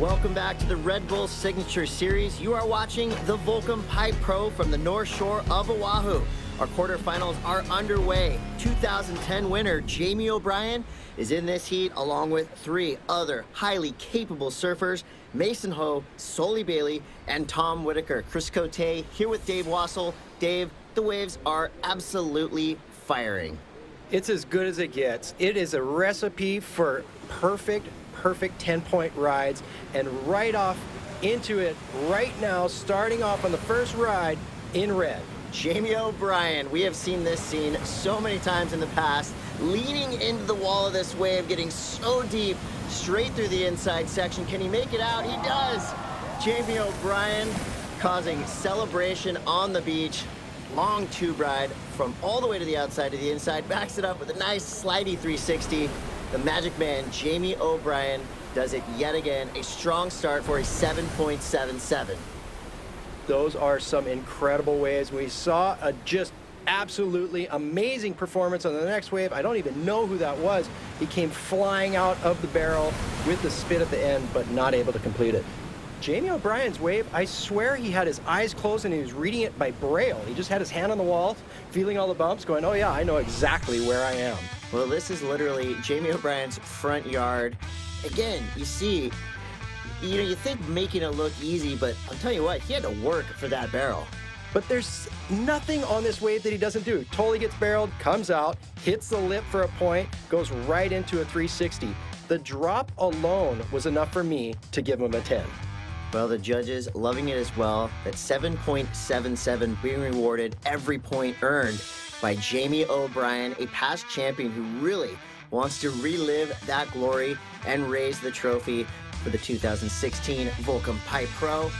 Welcome back to the Red Bull Signature Series. You are watching the Volcom Pipe Pro from the North Shore of Oahu. Our quarterfinals are underway. 2010 winner Jamie O'Brien is in this heat along with 3 other highly capable surfers, Mason Ho, Sully Bailey, and Tom Whitaker. Chris Cote here with Dave Wassel. Dave, the waves are absolutely firing. It's as good as it gets. It is a recipe for perfect 10-point rides, and right off into it right now, starting off on the first ride in red. Jamie O'Brien, we have seen this scene so many times in the past, leaning into the wall of this wave, getting so deep, straight through the inside section. Can he make it out? He does! Jamie O'Brien causing celebration on the beach. Long tube ride from all the way to the outside to the inside, backs it up with a nice slidey 360. The Magic Man, Jamie O'Brien, does it yet again. A strong start for a 7.77. Those are some incredible waves. We saw a just absolutely amazing performance on the next wave. I don't even know who that was. He came flying out of the barrel with the spit at the end, but not able to complete it. Jamie O'Brien's wave, I swear he had his eyes closed and he was reading it by braille. He just had his hand on the wall, feeling all the bumps, going, oh yeah, I know exactly where I am. Well, this is literally Jamie O'Brien's front yard. Again, you see, you think making it look easy, but I'll tell you what, he had to work for that barrel. But there's nothing on this wave that he doesn't do. Totally gets barreled, comes out, hits the lip for a point, goes right into a 360. The drop alone was enough for me to give him a 10. Well, the judges loving it as well. That 7.77 being rewarded every point earned by Jamie O'Brien, a past champion who really wants to relive that glory and raise the trophy for the 2016 Volcom Pipe Pro.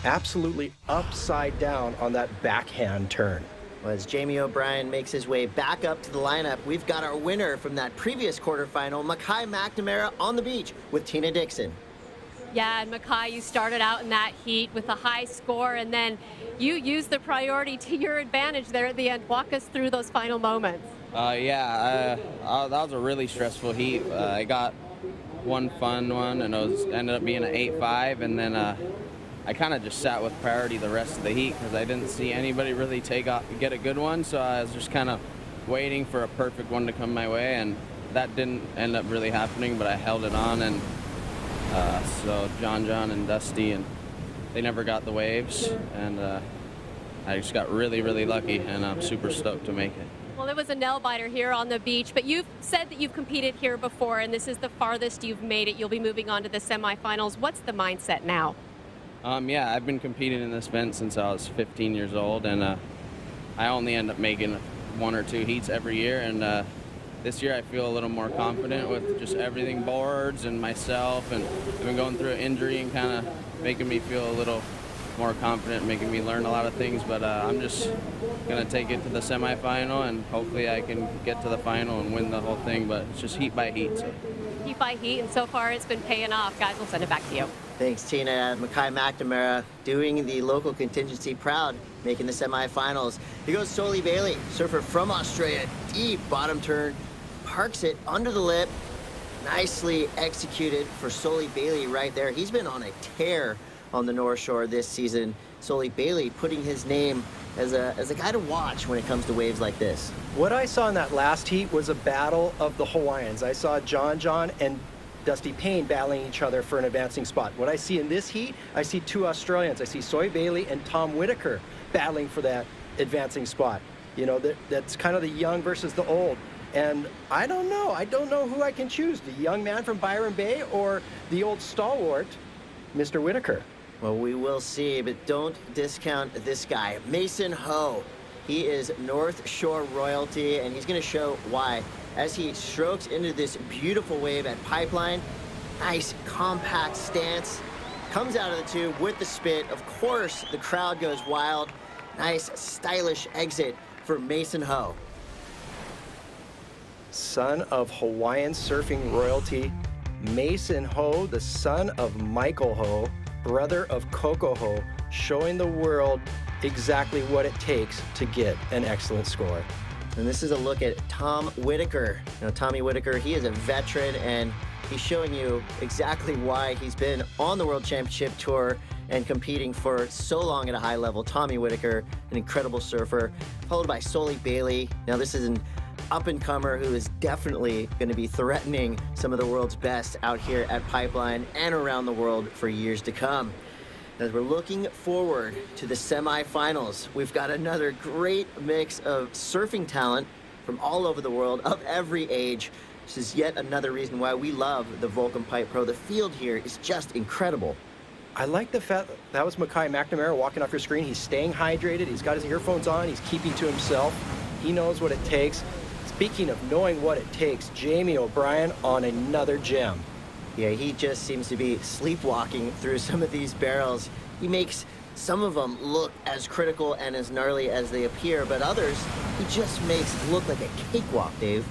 Absolutely upside down on that backhand turn. Well, as Jamie O'Brien makes his way back up to the lineup, we've got our winner from that previous quarterfinal, Mackay McNamara, on the beach with Tina Dixon. Yeah, and Mackay, you started out in that heat with a high score, and then you used the priority to your advantage there at the end. Walk us through those final moments. That was a really stressful heat. I got one fun one, and ended up being an 8.5, and then I kind of just sat with priority the rest of the heat because I didn't see anybody really get a good one, so I was just kind of waiting for a perfect one to come my way, and that didn't end up really happening, but I held it on, and so John and Dusty, and they never got the waves, and I just got really, really lucky, and I'm super stoked to make it. Well, it was a nail biter here on the beach, but you've said that you've competed here before, and this is the farthest you've made it. You'll be moving on to the semifinals. What's the mindset now? Yeah, I've been competing in this event since I was 15 years old, and I only end up making 1 or 2 heats every year, and this year I feel a little more confident with just everything, boards and myself, and I've been going through an injury and kind of making me feel a little more confident, making me learn a lot of things, but I'm just going to take it to the semifinal, and hopefully I can get to the final and win the whole thing, but it's just heat by heat. So. Heat by heat, and so far it's been paying off. Guys, we'll send it back to you. Thanks, Tina. Mackay McNamara doing the local contingency proud, making the semifinals. Here goes Soli Bailey, surfer from Australia. Deep bottom turn, parks it under the lip. Nicely executed for Soli Bailey right there. He's been on a tear on the North Shore this season. Soli Bailey putting his name as a guy to watch when it comes to waves like this. What I saw in that last heat was a battle of the Hawaiians. I saw John and Dusty Payne battling each other for an advancing spot. What I see in this heat, I see 2 Australians. I see Soli Bailey and Tom Whitaker battling for that advancing spot. You know, that's kind of the young versus the old. And I don't know who I can choose, the young man from Byron Bay or the old stalwart, Mr. Whitaker. Well, we will see, but don't discount this guy, Mason Ho. He is North Shore royalty, and he's going to show why. As he strokes into this beautiful wave at Pipeline, nice compact stance, comes out of the tube with the spit. Of course, the crowd goes wild. Nice, stylish exit for Mason Ho. Son of Hawaiian surfing royalty, Mason Ho, the son of Michael Ho, brother of Coco Ho, showing the world exactly what it takes to get an excellent score. And this is a look at Tom Whitaker. Now, Tommy Whitaker, he is a veteran, and he's showing you exactly why he's been on the World Championship Tour and competing for so long at a high level. Tommy Whitaker, an incredible surfer, followed by Soli Bailey. Now, this is an up-and-comer who is definitely going to be threatening some of the world's best out here at Pipeline and around the world for years to come. As we're looking forward to the semifinals, we've got another great mix of surfing talent from all over the world, of every age. This is yet another reason why we love the Volcom Pipe Pro. The field here is just incredible. I like the fact that was Mackay McNamara walking off your screen. He's staying hydrated. He's got his earphones on. He's keeping to himself. He knows what it takes. Speaking of knowing what it takes, Jamie O'Brien on another gem. Yeah, he just seems to be sleepwalking through some of these barrels. He makes some of them look as critical and as gnarly as they appear, but others he just makes look like a cakewalk, Dave.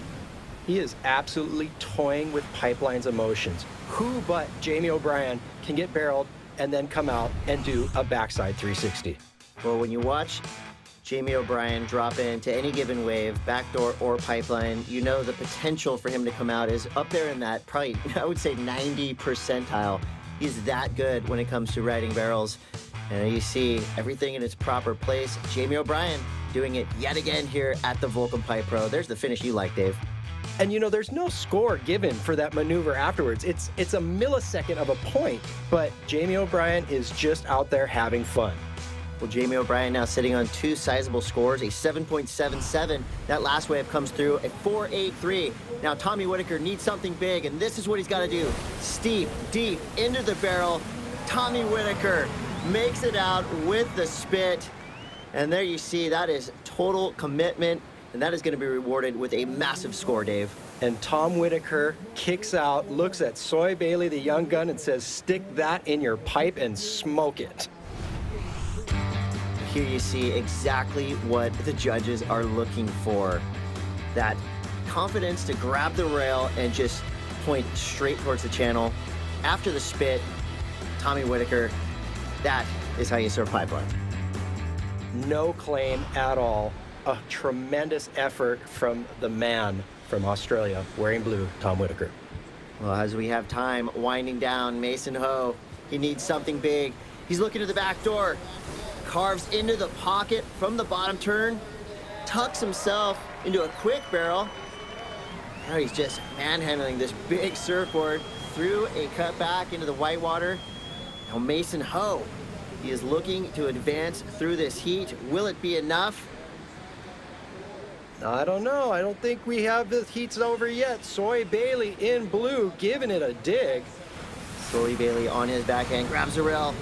He is absolutely toying with Pipeline's emotions. Who but Jamie O'Brien can get barreled and then come out and do a backside 360? Well, when you watch Jamie O'Brien drop into any given wave, backdoor or Pipeline, you know the potential for him to come out is up there in that, probably, I would say 90 percentile. He's that good when it comes to riding barrels. And you see everything in its proper place. Jamie O'Brien doing it yet again here at the Volcom Pipe Pro. There's the finish you like, Dave. And you know, there's no score given for that maneuver afterwards. It's a millisecond of a point, but Jamie O'Brien is just out there having fun. Well, Jamie O'Brien now sitting on 2 sizable scores, a 7.77. That last wave comes through, a 4.83. Now Tommy Whitaker needs something big, and this is what he's got to do. Steep, deep, into the barrel. Tommy Whitaker makes it out with the spit. And there you see, that is total commitment, and that is going to be rewarded with a massive score, Dave. And Tom Whitaker kicks out, looks at Soli Bailey, the young gun, and says, stick that in your pipe and smoke it. Here you see exactly what the judges are looking for. That confidence to grab the rail and just point straight towards the channel. After the spit, Tommy Whitaker, that is how you surf pipeline. No claim at all. A tremendous effort from the man from Australia wearing blue, Tom Whitaker. Well, as we have time winding down, Mason Ho, he needs something big. He's looking to the back door, carves into the pocket from the bottom turn, tucks himself into a quick barrel. Now he's just manhandling this big surfboard through a cut back into the whitewater. Now Mason Ho, he is looking to advance through this heat. Will it be enough? I don't know. I don't think we have the heats over yet. Soy Bailey in blue giving it a dig. Soy Bailey on his backhand, grabs a rail,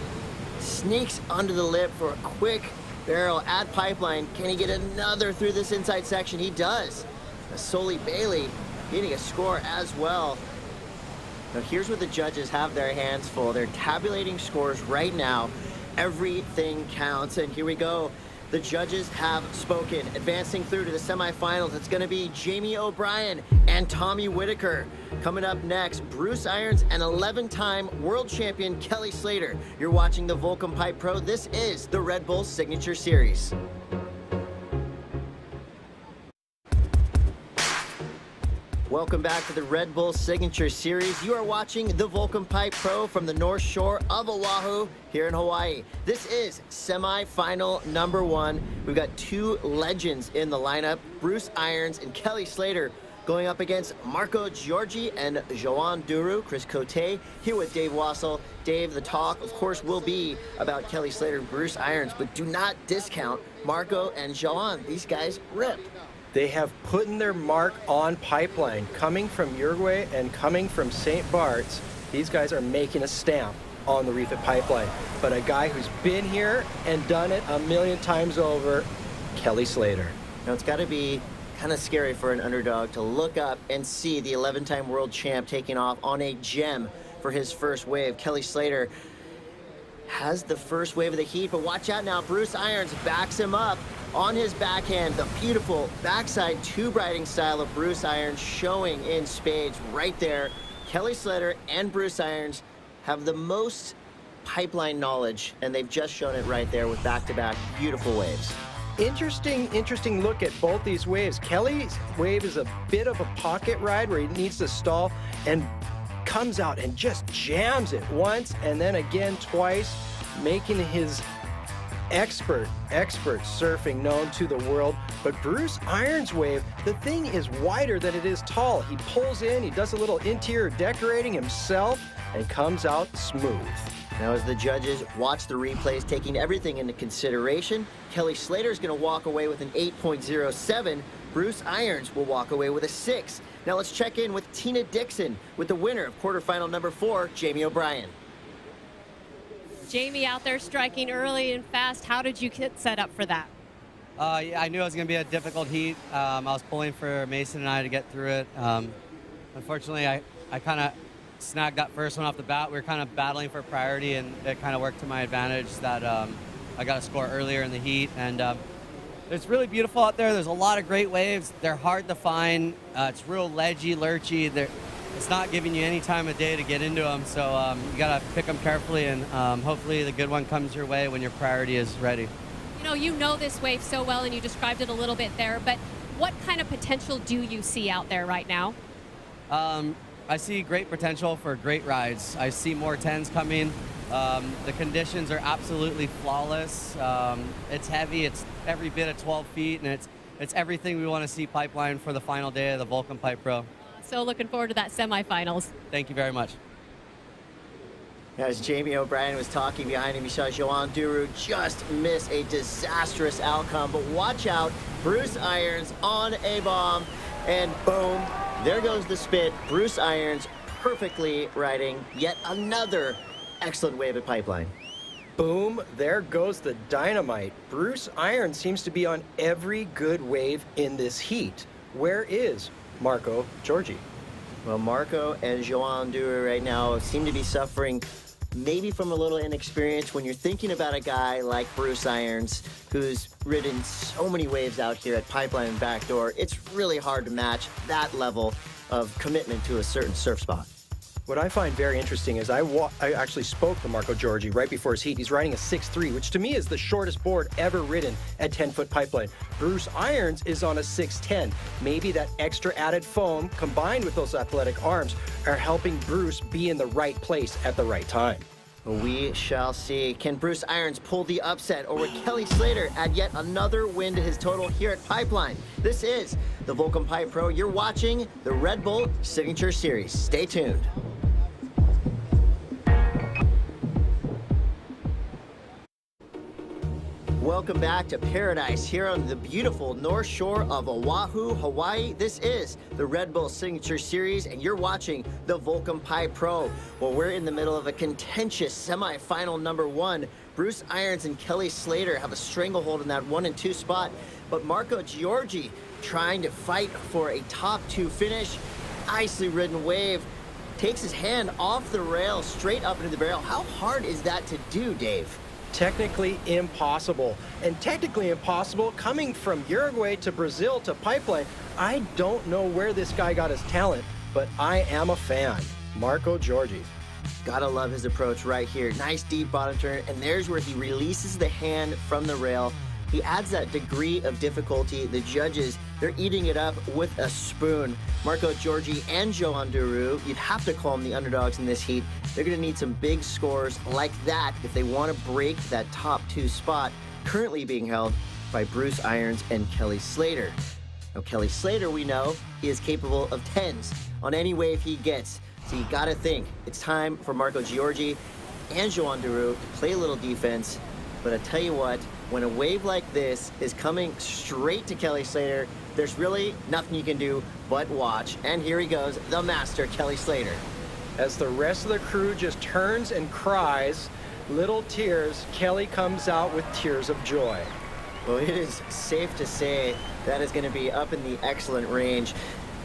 sneaks under the lip for a quick barrel at pipeline. Can he get another through this inside section? He does. Soy Bailey getting a score as well. Now here's where the judges have their hands full. They're tabulating scores right now. Everything counts, and here we go. The judges have spoken. Advancing through to the semifinals, it's going to be Jamie O'Brien and Tommy Whitaker. Coming up next, Bruce Irons and 11-time world champion Kelly Slater. You're watching the Volcom Pipe Pro. This is the Red Bull Signature Series. Welcome back to the Red Bull Signature Series. You are watching the Volcom Pipe Pro from the North Shore of Oahu here in Hawaii. This is semifinal number 1. We've got two legends in the lineup, Bruce Irons and Kelly Slater, going up against Marco Giorgi and Joan Duru. Chris Cote here with Dave Wassel. Dave, the talk, of course, will be about Kelly Slater and Bruce Irons, but do not discount Marco and Joan. These guys rip. They have put in their mark on pipeline. Coming from Uruguay and coming from St. Bart's, these guys are making a stamp on the reef at pipeline. But a guy who's been here and done it a million times over, Kelly Slater. Now, it's got to be kind of scary for an underdog to look up and see the 11-time world champ taking off on a gem for his first wave. Kelly Slater has the first wave of the heat, but watch out now. Bruce Irons backs him up on his backhand. The beautiful backside tube riding style of Bruce Irons showing in spades right there. Kelly Slater and Bruce Irons have the most pipeline knowledge, and they've just shown it right there with back-to-back beautiful waves. Interesting look at both these waves. Kelly's wave is a bit of a pocket ride where he needs to stall and comes out and just jams it once and then again twice, making his expert surfing known to the world. But Bruce Irons' wave, the thing is wider than it is tall. He pulls in, he does a little interior decorating himself, and comes out smooth. Now, as the judges watch the replays, taking everything into consideration, Kelly Slater is going to walk away with an 8.07. Bruce Irons will walk away with a 6. Now let's check in with Tina Dixon with the winner of quarterfinal number 4, Jamie O'Brien. Jamie out there striking early and fast. How did you get set up for that? Yeah, I knew it was going to be a difficult heat. I was pulling for Mason and I to get through it. Unfortunately, I kind of snagged that first one off the bat. We were kind of battling for priority, and it kind of worked to my advantage that I got a score earlier in the heat. And it's really beautiful out there. There's a lot of great waves. They're hard to find. It's real ledgy, lurchy. It's not giving you any time of day to get into them, so you got to pick them carefully, and hopefully the good one comes your way when your priority is ready. You know this wave so well, and you described it a little bit there, but what kind of potential do you see out there right now? I see great potential for great rides. I see more 10s coming. The conditions are absolutely flawless. It's heavy. It's every bit of 12 feet, and it's everything we want to see pipeline for the final day of the Volcom Pipe Pro. So looking forward to that semifinals. Thank you very much. As Jamie O'Brien was talking behind him, you saw Joan Duru just miss a disastrous outcome. But watch out, Bruce Irons on a bomb, and boom, there goes the spit. Bruce Irons perfectly riding yet another excellent wave at pipeline. Boom, there goes the dynamite. Bruce Irons seems to be on every good wave in this heat. Where is Marco Giorgi? Well, Marco and Joan Duru right now seem to be suffering maybe from a little inexperience when you're thinking about a guy like Bruce Irons, who's ridden so many waves out here at Pipeline and Backdoor. It's really hard to match that level of commitment to a certain surf spot. What I find very interesting is I actually spoke to Marco Giorgi right before his heat. He's riding a 6.3, which to me is the shortest board ever ridden at 10-foot pipeline. Bruce Irons is on a 6.10. Maybe that extra added foam combined with those athletic arms are helping Bruce be in the right place at the right time. We shall see. Can Bruce Irons pull the upset, or will Kelly Slater add yet another win to his total here at Pipeline? This is the Volcom Pipe Pro. You're watching the Red Bull Signature Series. Stay tuned. Welcome back to paradise here on the beautiful North Shore of Oahu, Hawaii. This is the Red Bull Signature Series, and you're watching the Volcom Pipe Pro. Well, we're in the middle of a contentious semifinal number 1. Bruce Irons and Kelly Slater have a stranglehold in that 1 and 2 spot, but Marco Giorgi trying to fight for a top 2 finish. Nicely ridden wave. Takes his hand off the rail straight up into the barrel. How hard is that to do, Dave? Technically impossible. And technically impossible coming from Uruguay to Brazil to Pipeline. I don't know where this guy got his talent, but I am a fan. Marco Giorgi. Gotta love his approach right here. Nice deep bottom turn, and there's where he releases the hand from the rail. He adds that degree of difficulty. The judges, they're eating it up with a spoon. Marco Giorgi and Joan Duru, you'd have to call them the underdogs in this heat. They're gonna need some big scores like that if they want to break that top 2 spot currently being held by Bruce Irons and Kelly Slater. Now, Kelly Slater, we know, he is capable of 10s on any wave he gets. So you gotta think, it's time for Marco Giorgi and Joan Duru to play a little defense. But I tell you what, when a wave like this is coming straight to Kelly Slater, there's really nothing you can do but watch. And here he goes, the master, Kelly Slater. As the rest of the crew just turns and cries little tears, Kelly comes out with tears of joy. Well, it is safe to say that is going to be up in the excellent range.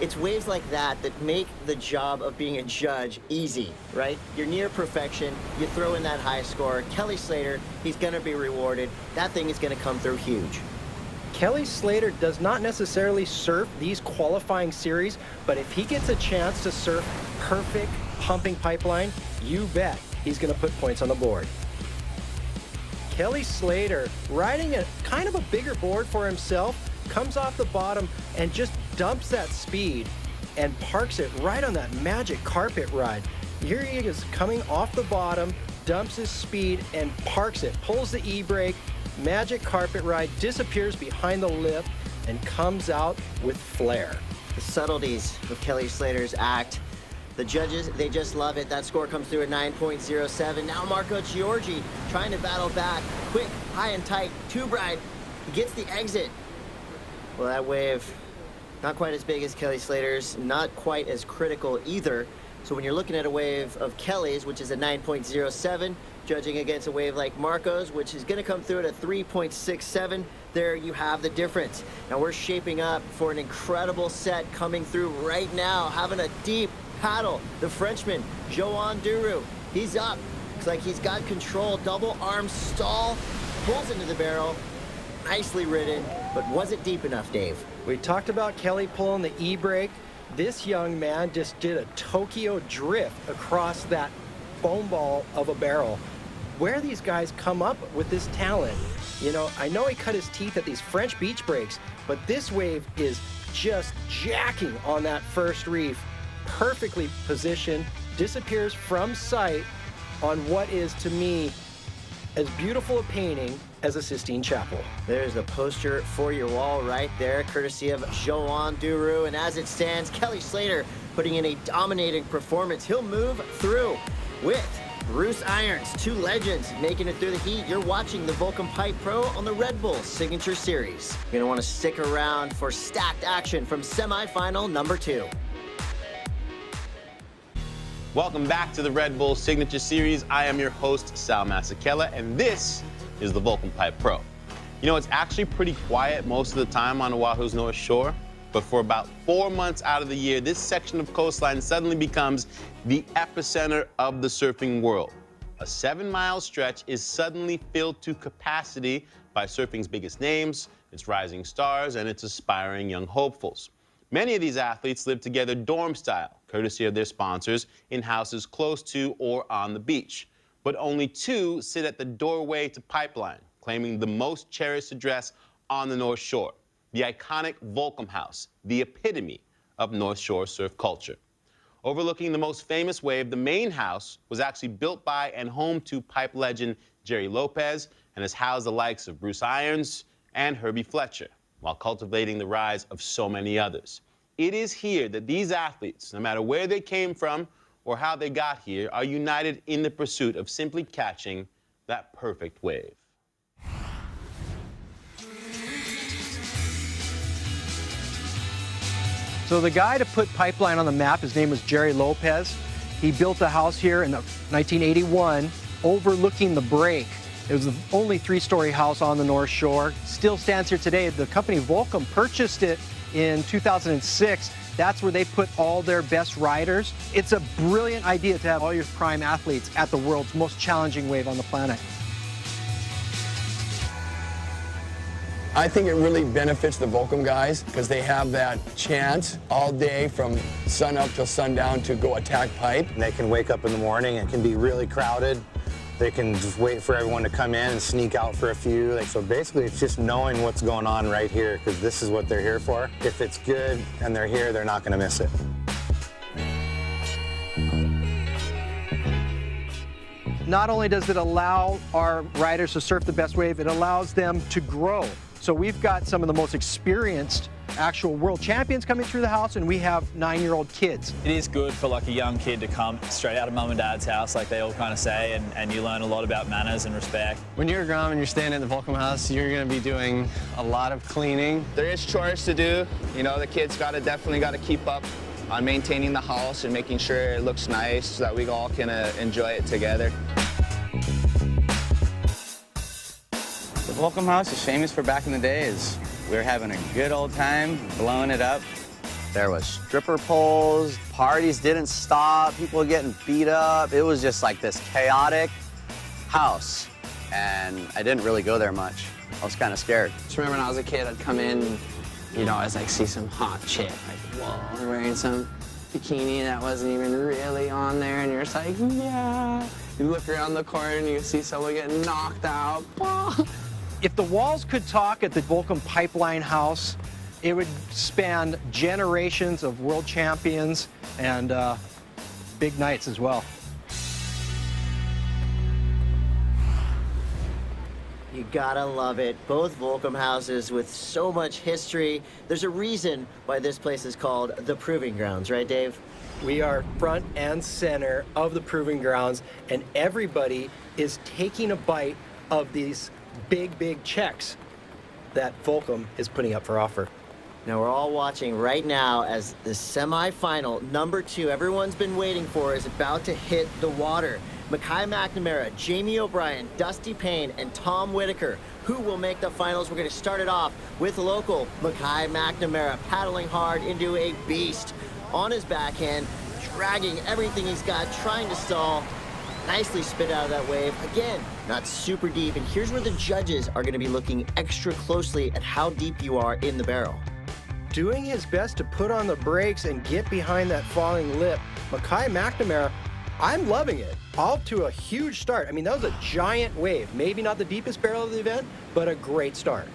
It's waves like that that make the job of being a judge easy, right? You're near perfection, you throw in that high score. Kelly Slater, he's going to be rewarded. That thing is going to come through huge. Kelly Slater does not necessarily surf these qualifying series, but if he gets a chance to surf perfect pumping pipeline, you bet he's going to put points on the board. Kelly Slater, riding a kind of a bigger board for himself, comes off the bottom and just dumps that speed and parks it right on that magic carpet ride. Here he is coming off the bottom, dumps his speed and parks it, pulls the e-brake, magic carpet ride, disappears behind the lip and comes out with flair. The subtleties of Kelly Slater's act. The judges, they just love it. That score comes through at 9.07. Now Marco Giorgi trying to battle back. Quick, high and tight, tube ride. He gets the exit. Well, that wave, not quite as big as Kelly Slater's, not quite as critical either. So when you're looking at a wave of Kelly's, which is a 9.07, judging against a wave like Marco's, which is going to come through at a 3.67, there you have the difference. Now we're shaping up for an incredible set coming through right now, having a deep paddle. The Frenchman, Joan Duru, he's up. Looks like he's got control, double arm stall, pulls into the barrel. Nicely ridden, but was it deep enough, Dave? We talked about Kelly pulling the e-brake. This young man just did a Tokyo drift across that foam ball of a barrel. Where these guys come up with this talent? You know, I know he cut his teeth at these French beach breaks, but this wave is just jacking on that first reef. Perfectly positioned, disappears from sight on what is, to me, as beautiful a painting as a Sistine Chapel. There's the poster for your wall right there, courtesy of Joan Duru. And as it stands, Kelly Slater putting in a dominating performance. He'll move through with Bruce Irons, 2 legends making it through the heat. You're watching the Volcom Pipe Pro on the Red Bull Signature Series. You're gonna wanna stick around for stacked action from semifinal number 2. Welcome back to the Red Bull Signature Series. I am your host, Sal Masekela, and this is the Volcom Pipe Pro. You know, it's actually pretty quiet most of the time on Oahu's North Shore, but for about 4 months out of the year, this section of coastline suddenly becomes the epicenter of the surfing world. A 7-mile stretch is suddenly filled to capacity by surfing's biggest names, its rising stars, and its aspiring young hopefuls. Many of these athletes live together dorm style, courtesy of their sponsors, in houses close to or on the beach. But only 2 sit at the doorway to Pipeline, claiming the most cherished address on the North Shore, the iconic Volcom House, the epitome of North Shore surf culture. Overlooking the most famous wave, the main house was actually built by and home to pipe legend Jerry Lopez and has housed the likes of Bruce Irons and Herbie Fletcher, while cultivating the rise of so many others. It is here that these athletes, no matter where they came from or how they got here, are united in the pursuit of simply catching that perfect wave. So the guy to put Pipeline on the map, his name was Jerry Lopez. He built a house here in 1981 overlooking the break. It was the only 3-story house on the North Shore. Still stands here today. The company Volcom purchased it in 2006. That's where they put all their best riders. It's a brilliant idea to have all your prime athletes at the world's most challenging wave on the planet. I think it really benefits the Volcom guys because they have that chance all day from sun up till sundown to go attack pipe. And they can wake up in the morning. It can be really crowded. They can just wait for everyone to come in and sneak out for a few. So basically, it's just knowing what's going on right here because this is what they're here for. If it's good and they're here, they're not going to miss it. Not only does it allow our riders to surf the best wave, it allows them to grow. So we've got some of the most experienced actual world champions coming through the house, and we have 9-year-old kids. It is good for like a young kid to come straight out of mum and dad's house, like they all kind of say, and you learn a lot about manners and respect. When you're a Grom and you're staying at the Volcom house, you're going to be doing a lot of cleaning. There is chores to do. You know, the kids definitely got to keep up on maintaining the house and making sure it looks nice so that we all can enjoy it together. The Volcom house is famous for back in the days. We were having a good old time, blowing it up. There was stripper poles, parties didn't stop, people were getting beat up. It was just like this chaotic house. And I didn't really go there much. I was kind of scared. Just remember when I was a kid, I'd come in, you know, I'd like see some hot chick, like, whoa, wearing some bikini that wasn't even really on there, and you're just like, yeah. You look around the corner and you see someone getting knocked out. If the walls could talk at the Volcom Pipeline House, it would span generations of world champions and big nights as well. You gotta love it. Both Volcom houses with so much history. There's a reason why this place is called the Proving Grounds, right, Dave? We are front and center of the Proving Grounds, and everybody is taking a bite of these big checks that Volcom is putting up for offer. Now we're all watching right now as the semifinal number 2 everyone's been waiting for is about to hit the water. Mackay McNamara, Jamie O'Brien, Dusty Payne, and Tom Whitaker. Who will make the finals? We're going to start it off with local Mackay McNamara paddling hard into a beast on his backhand, dragging everything he's got, trying to stall. Nicely spit out of that wave. Again, not super deep. And here's where the judges are going to be looking extra closely at how deep you are in the barrel. Doing his best to put on the brakes and get behind that falling lip. Mackay McNamara, I'm loving it. Off to a huge start. I mean, that was a giant wave. Maybe not the deepest barrel of the event, but a great start.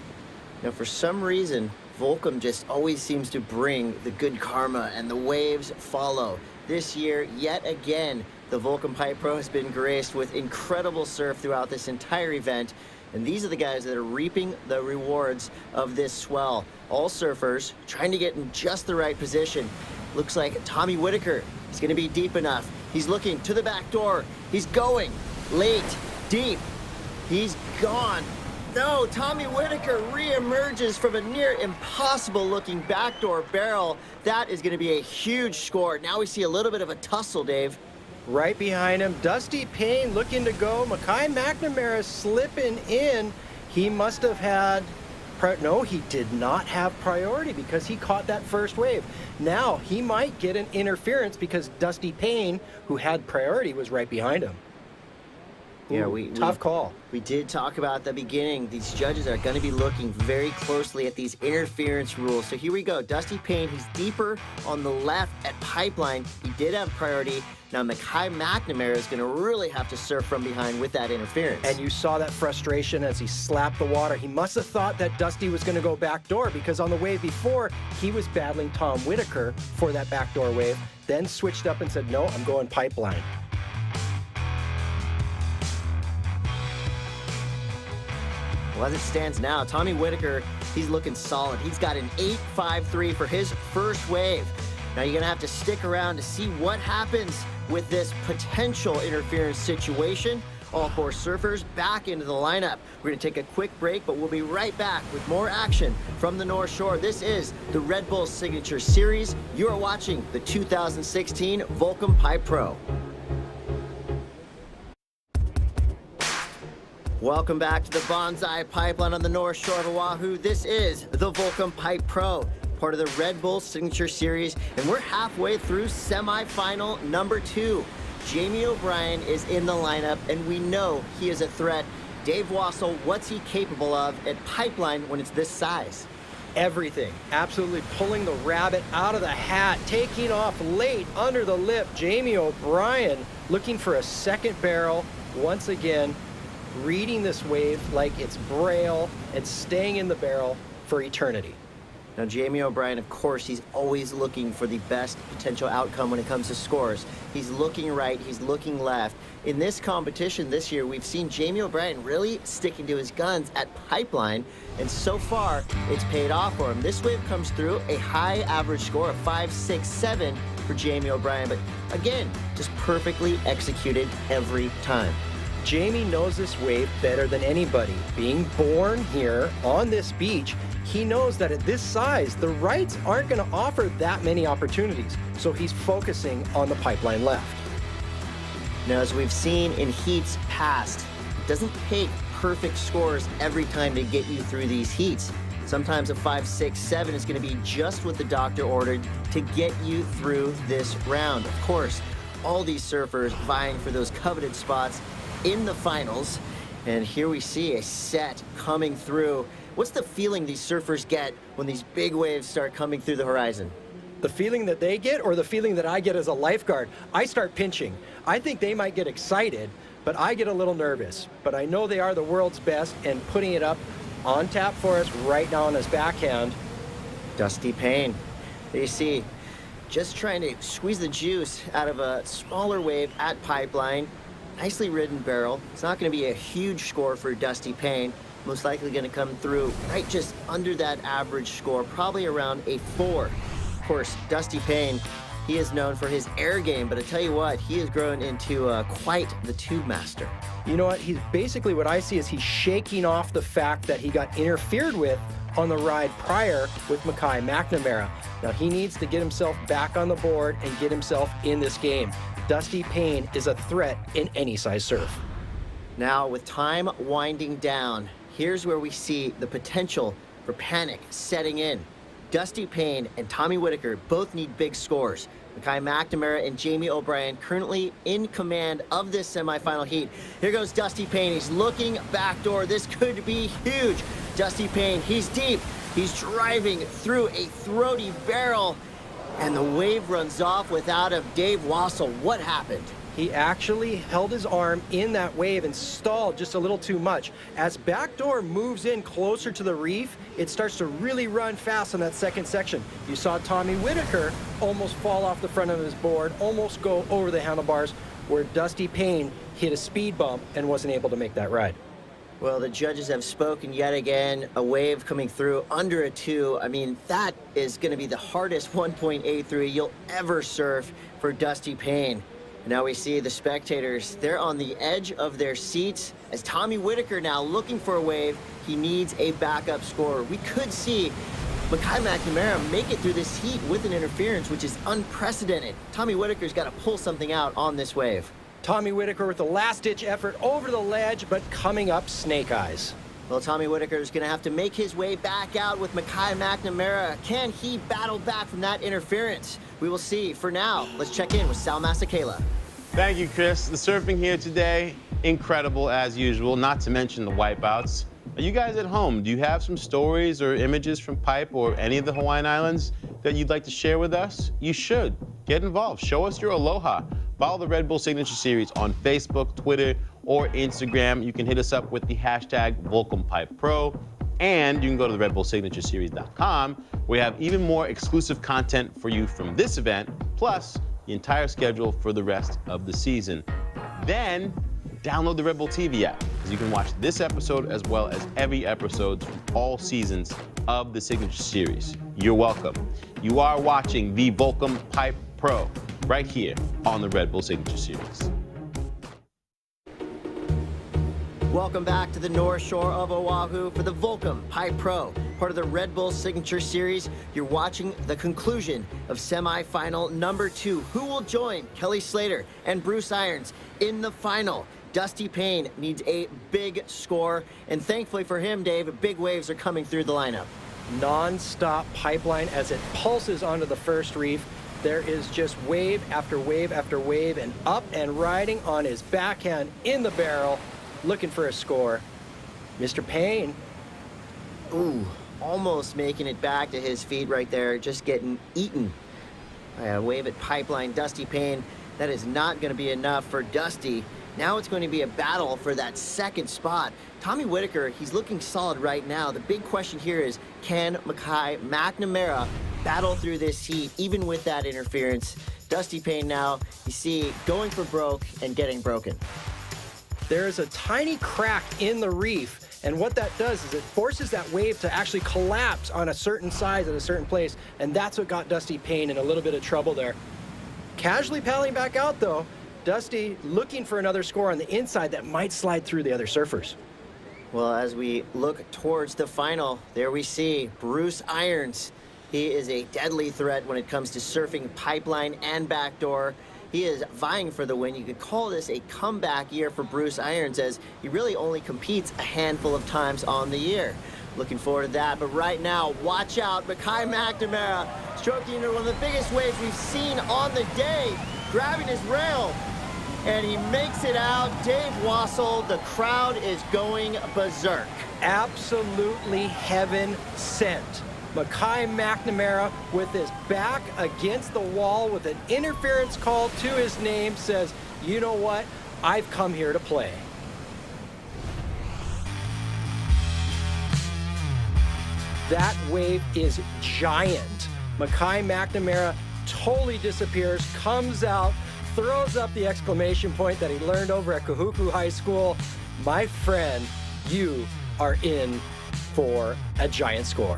Now, for some reason, Volcom just always seems to bring the good karma, and the waves follow. This year, yet again, the Volcom Pipe Pro has been graced with incredible surf throughout this entire event, and these are the guys that are reaping the rewards of this swell. All surfers trying to get in just the right position. Looks like Tommy Whitaker is going to be deep enough. He's looking to the back door. He's going late, deep. He's gone. No, Tommy Whitaker re-emerges from a near impossible looking backdoor barrel. That is going to be a huge score. Now we see a little bit of a tussle, Dave. Right behind him, Dusty Payne looking to go. Mackay McNamara slipping in. He must have had, no, he did not have priority because he caught that first wave. Now he might get an interference because Dusty Payne, who had priority, was right behind him. Yeah, tough call. We did talk about at the beginning, these judges are going to be looking very closely at these interference rules. So here we go. Dusty Payne, he's deeper on the left at Pipeline. He did have priority. Now, Mackay McNamara is going to really have to surf from behind with that interference. And you saw that frustration as he slapped the water. He must have thought that Dusty was going to go backdoor, because on the wave before, he was battling Tom Whitaker for that backdoor wave, then switched up and said, no, I'm going Pipeline. Well, as it stands now, Tommy Whitaker, he's looking solid. He's got an 8.53 for his first wave. Now you're gonna have to stick around to see what happens with this potential interference situation. All four surfers back into the lineup. We're gonna take a quick break, but we'll be right back with more action from the North Shore. This is the Red Bull Signature Series. You are watching the 2016 Volcom Pipe Pro. Welcome back to the Bonsai Pipeline on the North Shore of Oahu. This is the Volcom Pipe Pro, part of the Red Bull Signature Series, and we're halfway through semifinal number 2. Jamie O'Brien is in the lineup, and we know he is a threat. Dave Wassel, what's he capable of at Pipeline when it's this size? Everything. Absolutely pulling the rabbit out of the hat, taking off late under the lip. Jamie O'Brien looking for a second barrel once again, reading this wave like it's braille and staying in the barrel for eternity. Now, Jamie O'Brien, of course, he's always looking for the best potential outcome when it comes to scores. He's looking right, he's looking left. In this competition this year, we've seen Jamie O'Brien really sticking to his guns at Pipeline, and so far, it's paid off for him. This wave comes through a high average score of 5.67 for Jamie O'Brien, but again, just perfectly executed every time. Jamie knows this wave better than anybody. Being born here on this beach, he knows that at this size, the rights aren't going to offer that many opportunities. So he's focusing on the Pipeline left. Now, as we've seen in heats past, it doesn't take perfect scores every time to get you through these heats. Sometimes a 5.67 is going to be just what the doctor ordered to get you through this round. Of course, all these surfers vying for those coveted spots in the finals, and here we see a set coming through. What's the feeling these surfers get when these big waves start coming through the horizon? The feeling that they get, or the feeling that I get as a lifeguard? I start pinching. I think they might get excited, but I get a little nervous. But I know they are the world's best, and putting it up on tap for us right now on his backhand. Dusty Payne. There you see, just trying to squeeze the juice out of a smaller wave at Pipeline. Nicely ridden barrel. It's not going to be a huge score for Dusty Payne. Most likely going to come through right just under that average score, probably around a 4. Of course, Dusty Payne, he is known for his air game, but I tell you what, he has grown into quite the tube master. You know what? He's basically, what I see is he's shaking off the fact that he got interfered with on the ride prior with Mackay McNamara. Now he needs to get himself back on the board and get himself in this game. Dusty Payne is a threat in any size surf. Now, with time winding down, here's where we see the potential for panic setting in. Dusty Payne and Tommy Whitaker both need big scores. Mackay McNamara and Jamie O'Brien currently in command of this semifinal heat. Here goes Dusty Payne. He's looking backdoor. This could be huge. Dusty Payne, he's deep. He's driving through a throaty barrel, and the wave runs off without him. Dave Wassel, what happened? He actually held his arm in that wave and stalled just a little too much. As backdoor moves in closer to the reef, it starts to really run fast on that second section. You saw Tommy Whitaker almost fall off the front of his board, almost go over the handlebars, where Dusty Payne hit a speed bump and wasn't able to make that ride. Well, the judges have spoken yet again. A wave coming through under a 2. I mean, that is going to be the hardest 1.83 you'll ever surf for Dusty Payne. Now we see the spectators, they're on the edge of their seats as Tommy Whitaker now looking for a wave. He needs a backup scorer. We could see Mackay McNamara make it through this heat with an interference, which is unprecedented. Tommy Whitaker's got to pull something out on this wave. Tommy Whitaker with the last-ditch effort over the ledge, but coming up snake eyes. Well, Tommy Whitaker is going to have to make his way back out with Mackay McNamara. Can he battle back from that interference? We will see. For now, let's check in with Sal Masekela. Thank you, Chris. The surfing here today incredible as usual, not to mention the wipeouts. You guys at home, do you have some stories or images from Pipe or any of the Hawaiian Islands that you'd like to share with us? You should. Get involved. Show us your aloha. Follow the Red Bull Signature Series on Facebook, Twitter, or Instagram. You can hit us up with the hashtag VolcomPipePro. And you can go to the RedBullSignatureSeries.com, where we have even more exclusive content for you from this event, plus the entire schedule for the rest of the season. Then, download the Red Bull TV app, because you can watch this episode as well as every episode from all seasons of the Signature Series. You're welcome. You are watching the Volcom Pipe Pro right here on the Red Bull Signature Series. Welcome back to the North Shore of Oahu for the Volcom Pipe Pro, part of the Red Bull Signature Series. You're watching the conclusion of semifinal number 2. Who will join Kelly Slater and Bruce Irons in the final? Dusty Payne needs a big score, and thankfully for him, Dave, big waves are coming through the lineup. Non-stop pipeline as it pulses onto the first reef. There is just wave after wave after wave, and up and riding on his backhand in the barrel, looking for a score. Mr. Payne. Ooh, almost making it back to his feet right there, just getting eaten by a wave at pipeline. Dusty Payne, that is not going to be enough for Dusty. Now it's going to be a battle for that second spot. Tommy Whitaker, he's looking solid right now. The big question here is, can Mackay McNamara battle through this heat, even with that interference? Dusty Payne now, you see, going for broke and getting broken. There's a tiny crack in the reef, and what that does is it forces that wave to actually collapse on a certain size at a certain place, and that's what got Dusty Payne in a little bit of trouble there. Casually paddling back out, though, Dusty looking for another score on the inside that might slide through the other surfers. Well, as we look towards the final, there we see Bruce Irons. He is a deadly threat when it comes to surfing pipeline and backdoor. He is vying for the win. You could call this a comeback year for Bruce Irons, as he really only competes a handful of times on the year. Looking forward to that, but right now, watch out. Mackay McNamara stroking into one of the biggest waves we've seen on the day, grabbing his rail, and he makes it out. Dave Wassel, the crowd is going berserk. Absolutely heaven sent. Mackay McNamara, with his back against the wall with an interference call to his name, says, you know what, I've come here to play. That wave is giant. Mackay McNamara totally disappears, comes out, throws up the exclamation point that he learned over at Kahuku High School. My friend, you are in for a giant score.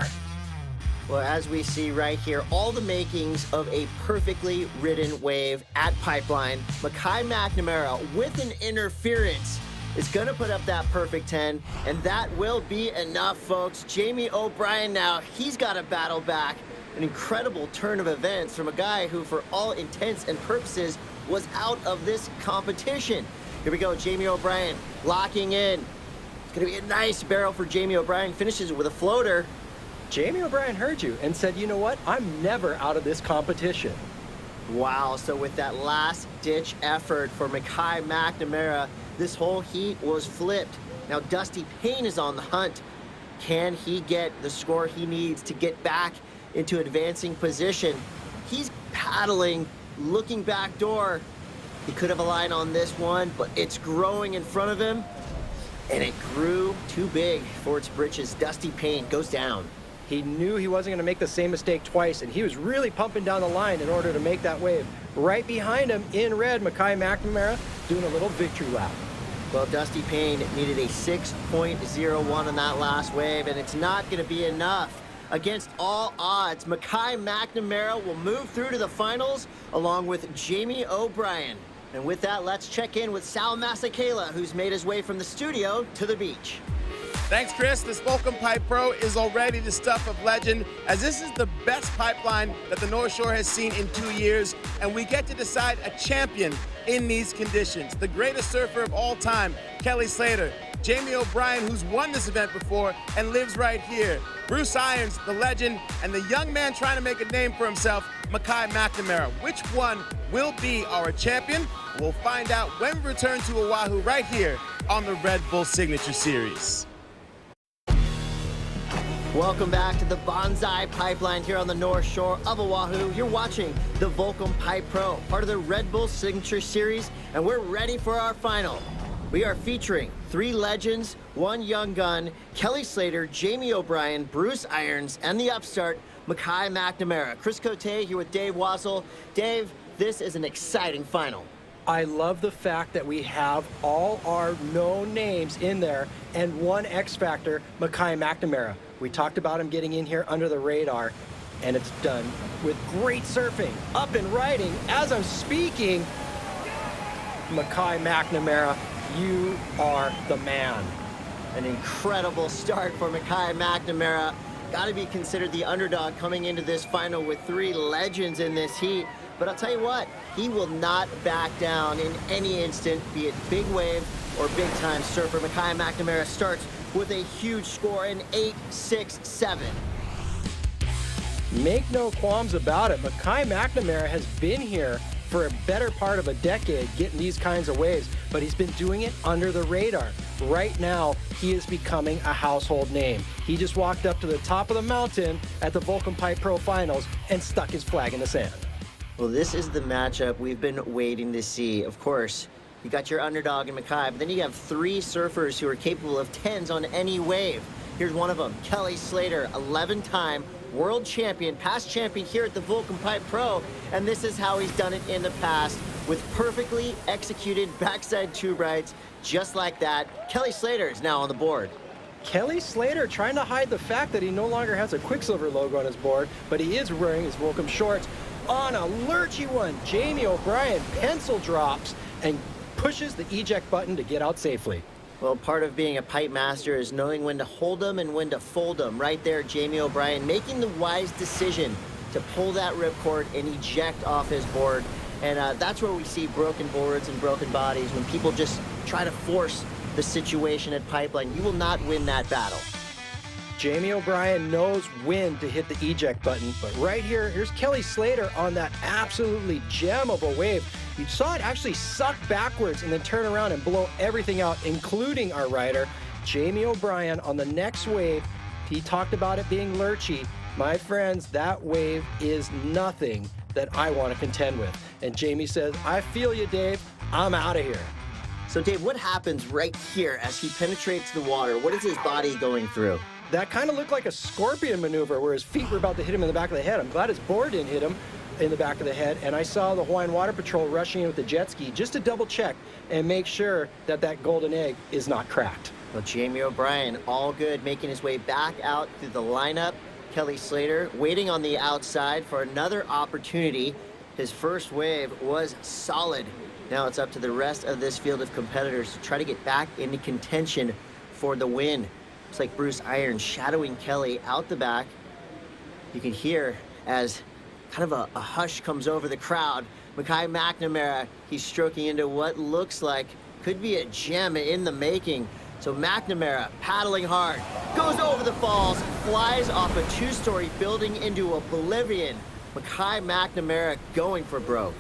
Well, as we see right here, all the makings of a perfectly ridden wave at Pipeline. Mackay McNamara, with an interference, is going to put up that perfect 10, and that will be enough, folks. Jamie O'Brien now, he's got to battle back. An incredible turn of events from a guy who, for all intents and purposes, was out of this competition. Here we go, Jamie O'Brien locking in. It's going to be a nice barrel for Jamie O'Brien. Finishes with a floater. Jamie O'Brien heard you and said, you know what, I'm never out of this competition. Wow, so with that last-ditch effort for Mackay McNamara, this whole heat was flipped. Now Dusty Payne is on the hunt. Can he get the score he needs to get back into advancing position? He's paddling, looking back door. He could have a line on this one, but it's growing in front of him, and it grew too big for its britches. Dusty Payne goes down. He knew he wasn't going to make the same mistake twice, and he was really pumping down the line in order to make that wave. Right behind him, in red, Mackay McNamara doing a little victory lap. Well, Dusty Payne needed a 6.01 on that last wave, and it's not going to be enough. Against all odds, Mackay McNamara will move through to the finals along with Jamie O'Brien. And with that, let's check in with Sal Masekela, who's made his way from the studio to the beach. Thanks, Chris. This Volcom Pipe Pro is already the stuff of legend, as this is the best pipeline that the North Shore has seen in 2 years, and we get to decide a champion in these conditions. The greatest surfer of all time, Kelly Slater. Jamie O'Brien, who's won this event before and lives right here. Bruce Irons, the legend, and the young man trying to make a name for himself, Mackay McNamara. Which one will be our champion. We'll find out when we return to Oahu right here on the Red Bull Signature Series. Welcome back to the Bonsai Pipeline here on the North Shore of Oahu. You're watching the Volcom Pipe Pro, part of the Red Bull Signature Series, and we're ready for our final. We are featuring 3 legends, 1 young gun, Kelly Slater, Jamie O'Brien, Bruce Irons, and the upstart, Mackay McNamara. Chris Cote here with Dave Wassel. Dave, this is an exciting final. I love the fact that we have all our known names in there and 1 X Factor, Mackay McNamara. We talked about him getting in here under the radar, and it's done with great surfing, up and riding. As I'm speaking, Mackay McNamara, you are the man. An incredible start for Mackay McNamara. Got to be considered the underdog coming into this final with 3 legends in this heat. But I'll tell you what, he will not back down in any instant, be it big wave or big time surfer. Mackay McNamara starts with a huge score, an 8.67. Make no qualms about it. Mackay McNamara has been here for a better part of a decade getting these kinds of waves, but he's been doing it under the radar. Right now, he is becoming a household name. He just walked up to the top of the mountain at the Volcom Pipe Pro Finals and stuck his flag in the sand. Well, this is the matchup we've been waiting to see. Of course, you got your underdog in Mackay, but then you have 3 surfers who are capable of 10s on any wave. Here's one of them, Kelly Slater, 11-time world champion, past champion here at the Volcom Pipe Pro, and this is how he's done it in the past with perfectly executed backside tube rides just like that. Kelly Slater is now on the board. Kelly Slater trying to hide the fact that he no longer has a Quicksilver logo on his board, but he is wearing his Volcom shorts. On a lurchy one, Jamie O'Brien pencil drops and pushes the eject button to get out safely. Well, part of being a pipe master is knowing when to hold them and when to fold them. Right there, Jamie O'Brien making the wise decision to pull that ripcord and eject off his board. And that's where we see broken boards and broken bodies, when people just try to force the situation at Pipeline. You will not win that battle. Jamie O'Brien knows when to hit the eject button, but right here, here's Kelly Slater on that absolutely gem of a wave. You saw it actually suck backwards and then turn around and blow everything out, including our rider, Jamie O'Brien, on the next wave. He talked about it being lurchy. My friends, that wave is nothing that I want to contend with. And Jamie says, I feel you, Dave. I'm out of here. So, Dave, what happens right here as he penetrates the water? What is his body going through? That kind of looked like a scorpion maneuver where his feet were about to hit him in the back of the head. I'm glad his board didn't hit him in the back of the head. And I saw the Hawaiian Water Patrol rushing in with the jet ski just to double check and make sure that that golden egg is not cracked. Well, Jamie O'Brien, all good, making his way back out through the lineup. Kelly Slater waiting on the outside for another opportunity. His first wave was solid. Now it's up to the rest of this field of competitors to try to get back into contention for the win. It's like Bruce Irons shadowing Kelly out the back. You can hear as kind of a hush comes over the crowd. Mackay McNamara, he's stroking into what looks like could be a gem in the making. So McNamara paddling hard, goes over the falls, flies off a 2-story building into oblivion. Mackay McNamara going for broke.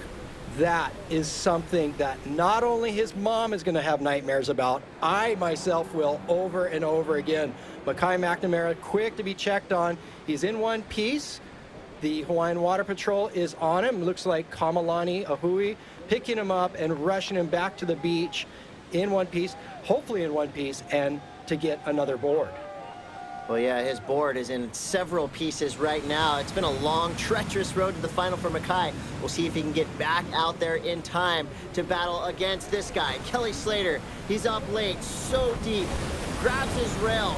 That is something that not only his mom is going to have nightmares about, I myself will over and over again. Mackay McNamara, quick to be checked on. He's in one piece. The Hawaiian Water Patrol is on him. Looks like Kamalani Ahui picking him up and rushing him back to the beach in one piece, hopefully in one piece, and to get another board. Well, yeah, his board is in several pieces right now. It's been a long, treacherous road to the final for Mackay. We'll see if he can get back out there in time to battle against this guy, Kelly Slater. He's up late, so deep, grabs his rail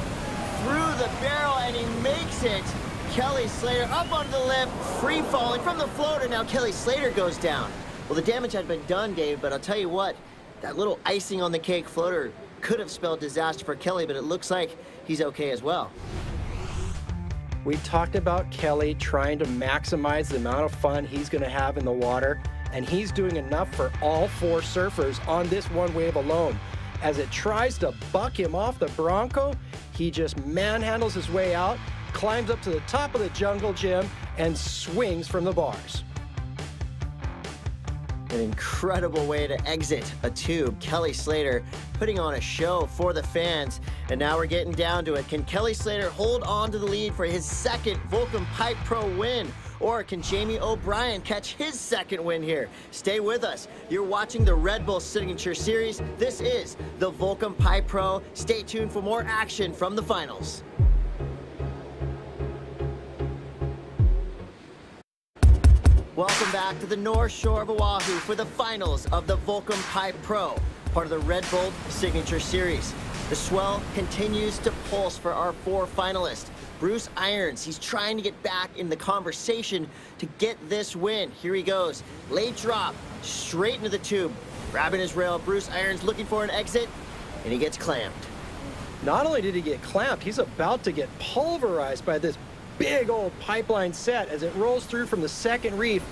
through the barrel, and he makes it. Kelly Slater up onto the lip, free falling from the floater. Now Kelly Slater goes down. Well, the damage had been done, Dave, but I'll tell you what, that little icing on the cake floater could have spelled disaster for Kelly, but it looks like he's okay as well. We talked about Kelly trying to maximize the amount of fun he's going to have in the water, and he's doing enough for all 4 surfers on this one wave alone. As it tries to buck him off the Bronco, he just manhandles his way out, climbs up to the top of the jungle gym, and swings from the bars. An incredible way to exit a tube. Kelly Slater putting on a show for the fans. And now we're getting down to it. Can Kelly Slater hold on to the lead for his second Volcom Pipe Pro win? Or can Jamie O'Brien catch his second win here? Stay with us. You're watching the Red Bull Signature Series. This is the Volcom Pipe Pro. Stay tuned for more action from the finals. Welcome back to the North Shore of Oahu for the finals of the Volcom Pipe Pro, part of the Red Bull Signature Series. The swell continues to pulse for our 4 finalists. Bruce Irons, he's trying to get back in the conversation to get this win. Here he goes. Late drop, straight into the tube. Grabbing his rail, Bruce Irons looking for an exit, and he gets clamped. Not only did he get clamped, he's about to get pulverized by this big old pipeline set as it rolls through from the second reef.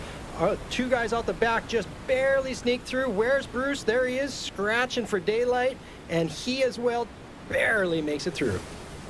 2 guys out the back just barely sneak through. Where's Bruce? There he is, scratching for daylight, and he as well barely makes it through.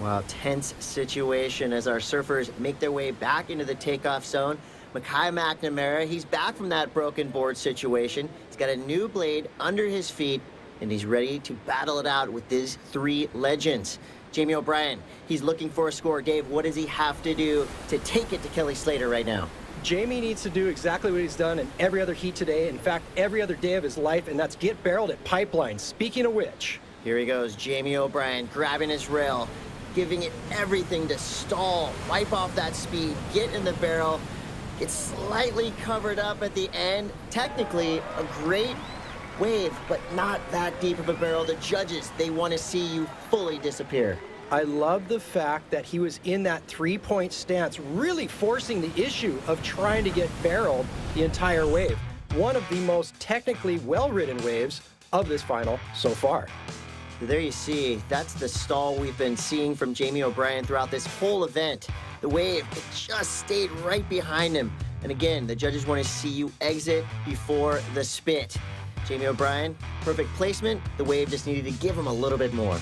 Wow, tense situation as our surfers make their way back into the takeoff zone. Mackay McNamara, he's back from that broken board situation. He's got a new blade under his feet, and he's ready to battle it out with these 3 legends. Jamie O'Brien, he's looking for a score. Dave, what does he have to do to take it to Kelly Slater right now? Jamie needs to do exactly what he's done in every other heat today. In fact, every other day of his life, and that's get barreled at pipeline. Speaking of which. Here he goes, Jamie O'Brien grabbing his rail, giving it everything to stall, wipe off that speed, get in the barrel, get slightly covered up at the end. Technically, a great wave, but not that deep of a barrel. The judges, they want to see you fully disappear. I love the fact that he was in that 3-point stance, really forcing the issue of trying to get barreled the entire wave. One of the most technically well-ridden waves of this final so far. There you see, that's the stall we've been seeing from Jamie O'Brien throughout this whole event. The wave, it just stayed right behind him. And again, the judges want to see you exit before the spit. Jamie O'Brien, perfect placement. The wave just needed to give him a little bit more.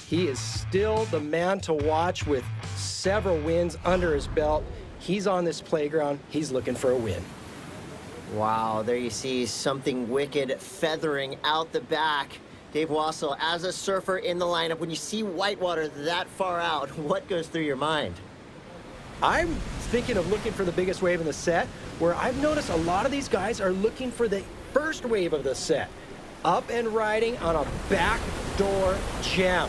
He is still the man to watch with several wins under his belt. He's on this playground. He's looking for a win. Wow, there you see something wicked feathering out the back. Dave Wassel, as a surfer in the lineup, when you see whitewater that far out, what goes through your mind? I'm thinking of looking for the biggest wave in the set, where I've noticed a lot of these guys are looking for the first wave of the set. Up and riding on a backdoor gem.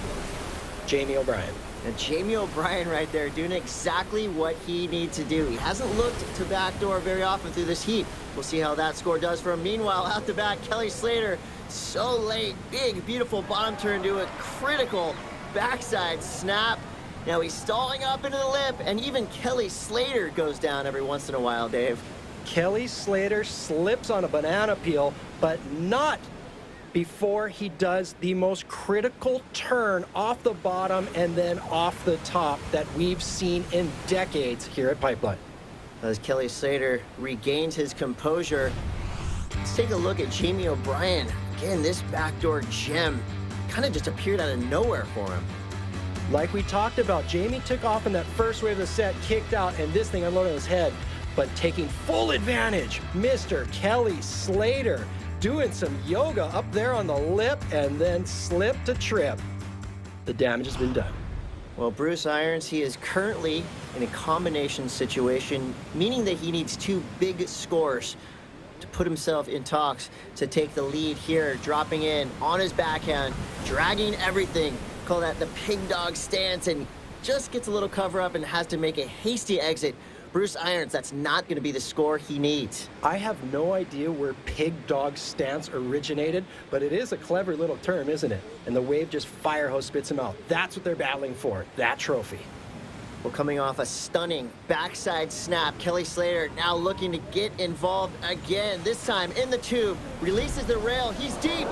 Jamie O'Brien. And Jamie O'Brien right there doing exactly what he needs to do. He hasn't looked to backdoor very often through this heat. We'll see how that score does for him. Meanwhile, out the back, Kelly Slater, so late. Big, beautiful bottom turn to a critical backside snap. Now he's stalling up into the lip, and even Kelly Slater goes down every once in a while, Dave. Kelly Slater slips on a banana peel, but not before he does the most critical turn off the bottom and then off the top that we've seen in decades here at Pipeline. As Kelly Slater regains his composure, let's take a look at Jamie O'Brien. Again, this backdoor gem kind of just appeared out of nowhere for him. Like we talked about, Jamie took off in that first wave of the set, kicked out, and this thing unloaded on his head. But taking full advantage, Mr. Kelly Slater doing some yoga up there on the lip and then slip to trip. The damage has been done. Well, Bruce Irons, he is currently in a combination situation, meaning that he needs 2 big scores to put himself in talks to take the lead here, dropping in on his backhand, dragging everything. Call that the pig dog stance, and just gets a little cover up and has to make a hasty exit. Bruce Irons, that's not going to be the score he needs. I have no idea where pig dog stance originated, but it is a clever little term, isn't it? And the wave just fire hose spits him out. That's what they're battling for, that trophy. Well, coming off a stunning backside snap, Kelly Slater now looking to get involved again. This time in the tube, releases the rail. He's deep,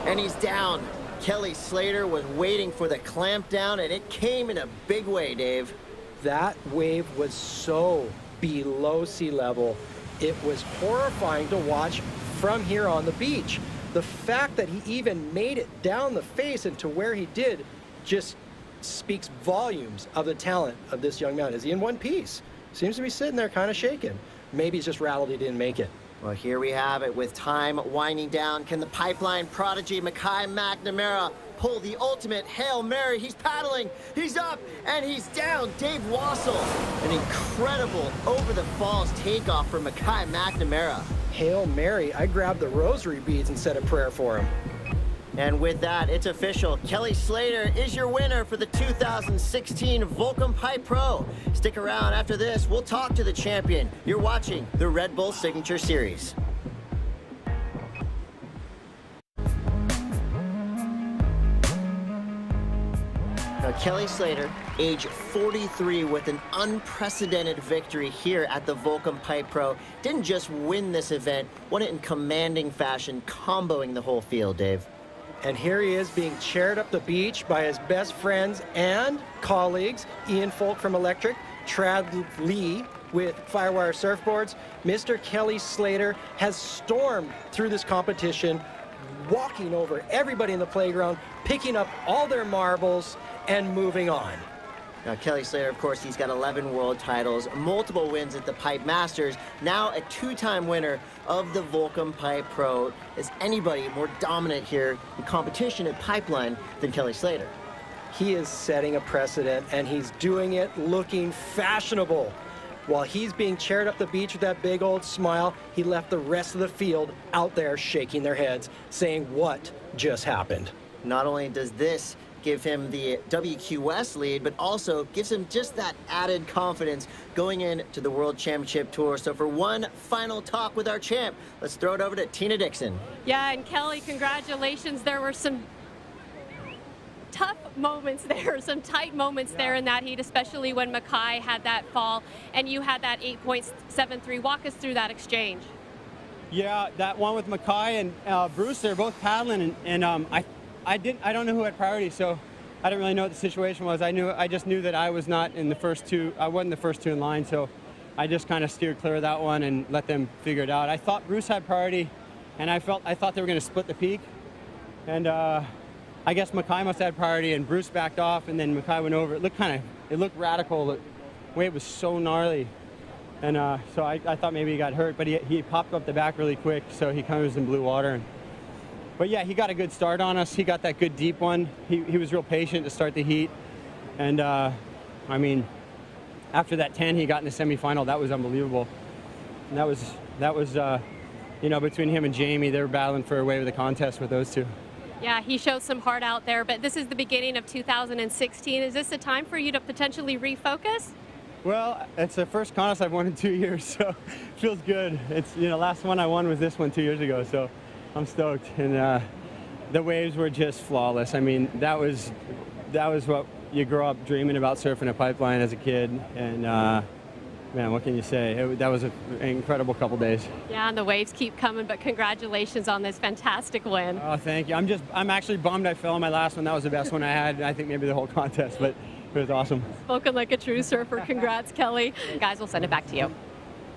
and he's down. Kelly Slater was waiting for the clamp down, and it came in a big way, Dave. That wave was so below sea level. It was horrifying to watch from here on the beach. The fact that he even made it down the face and to where he did just speaks volumes of the talent of this young man. Is he in one piece? Seems to be sitting there kind of shaking. Maybe he's just rattled he didn't make it. Well, here we have it with time winding down. Can the pipeline prodigy Mackay McNamara pull the ultimate Hail Mary? He's paddling, he's up, and he's down. Dave Wassel, an incredible over-the-falls takeoff for Mackay McNamara. Hail Mary, I grabbed the rosary beads and said a prayer for him. And with that, it's official. Kelly Slater is your winner for the 2016 Volcom Pipe Pro. Stick around after this. We'll talk to the champion. You're watching the Red Bull Signature Series. Now, Kelly Slater, age 43, with an unprecedented victory here at the Volcom Pipe Pro. Didn't just win this event, won it in commanding fashion, comboing the whole field, Dave. And here he is being chaired up the beach by his best friends and colleagues, Ian Folk from Electric, Trad Lee with Firewire Surfboards. Mr. Kelly Slater has stormed through this competition, walking over everybody in the playground, picking up all their marbles, and moving on. Now, Kelly Slater, of course, he's got 11 world titles, multiple wins at the Pipe Masters, now a two-time winner of the Volcom Pipe Pro. Is anybody more dominant here in competition at Pipeline than Kelly Slater? He is setting a precedent, and he's doing it looking fashionable. While he's being chaired up the beach with that big old smile, he left the rest of the field out there shaking their heads, saying, "What just happened?" Not only does this give him the WQS lead, but also gives him just that added confidence going into the World Championship Tour. So for one final talk with our champ, let's throw it over to Tina Dixon. Yeah, and Kelly, congratulations. There were some tough moments there, some tight moments there in that heat, especially when Mackay had that fall and you had that 8.73. Walk us through that exchange. Yeah, that one with Mackay and Bruce, they're both paddling, and I don't know who had priority, so I didn't really know what the situation was. I just knew that I was not in the first two. I wasn't the first two in line, so I just kind of steered clear of that one and let them figure it out. I thought Bruce had priority, and I thought they were going to split the peak, and I guess Mackay must have had priority, and Bruce backed off, and then Mackay went over. It looked radical. The wave was so gnarly, and so I thought maybe he got hurt, but he popped up the back really quick, so he kind of was in blue water. But yeah, he got a good start on us. He got that good deep one. He was real patient to start the heat. And I mean, after that 10 he got in the semifinal, that was unbelievable. And that was you know, between him and Jamie, they were battling for a way with the contest with those two. Yeah, he showed some heart out there, but this is the beginning of 2016. Is this a time for you to potentially refocus? Well, it's the first contest I've won in 2 years, so it feels good. It's, you know, last one I won was this one 2 years ago, so I'm stoked, and the waves were just flawless. I mean, that was what you grow up dreaming about, surfing a pipeline as a kid, and man, what can you say? That was an incredible couple days. Yeah, and the waves keep coming, but congratulations on this fantastic win. Oh, thank you. I'm actually bummed I fell on my last one. That was the best one I had, I think maybe the whole contest, but it was awesome. Spoken like a true surfer. Congrats, Kelly. Guys, we'll send it back to you.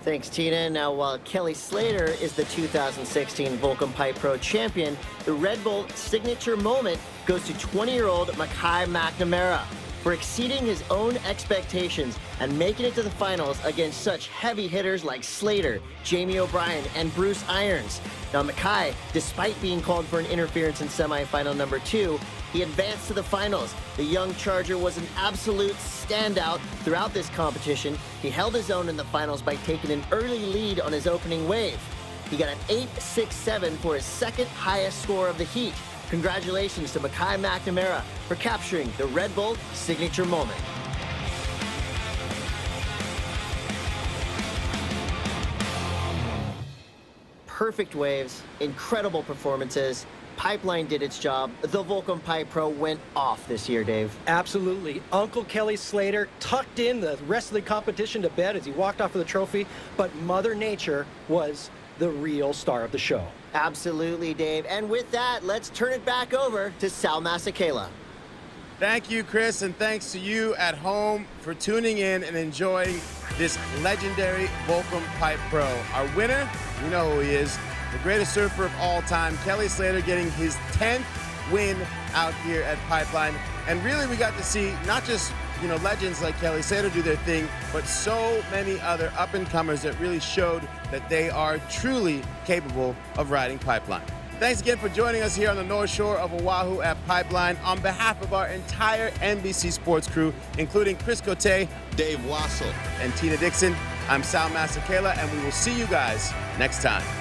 Thanks, Tina. Now, while Kelly Slater is the 2016 Volcom Pipe Pro champion, the Red Bull signature moment goes to 20-year-old Mackay McNamara for exceeding his own expectations and making it to the finals against such heavy hitters like Slater, Jamie O'Brien, and Bruce Irons. Now, Mackay, despite being called for an interference in semifinal number 2, he advanced to the finals. The young Charger was an absolute standout throughout this competition. He held his own in the finals by taking an early lead on his opening wave. He got an 8.67 for his second highest score of the heat. Congratulations to Mackay McNamara for capturing the Red Bull signature moment. Perfect waves, incredible performances. Pipeline did its job. The Volcom Pipe Pro went off this year, Dave. Absolutely. Uncle Kelly Slater tucked in the rest of the competition to bed as he walked off with the trophy, but Mother Nature was the real star of the show. Absolutely, Dave. And with that, let's turn it back over to Sal Masekela. Thank you, Chris, and thanks to you at home for tuning in and enjoying this legendary Volcom Pipe Pro. Our winner, you know who he is, the greatest surfer of all time, Kelly Slater, getting his 10th win out here at Pipeline. And really, we got to see not just legends like Kelly Slater do their thing, but so many other up-and-comers that really showed that they are truly capable of riding Pipeline. Thanks again for joining us here on the North Shore of Oahu at Pipeline. On behalf of our entire NBC Sports crew, including Chris Cote, Dave Wassel, and Tina Dixon, I'm Sal Masekela, and we will see you guys next time.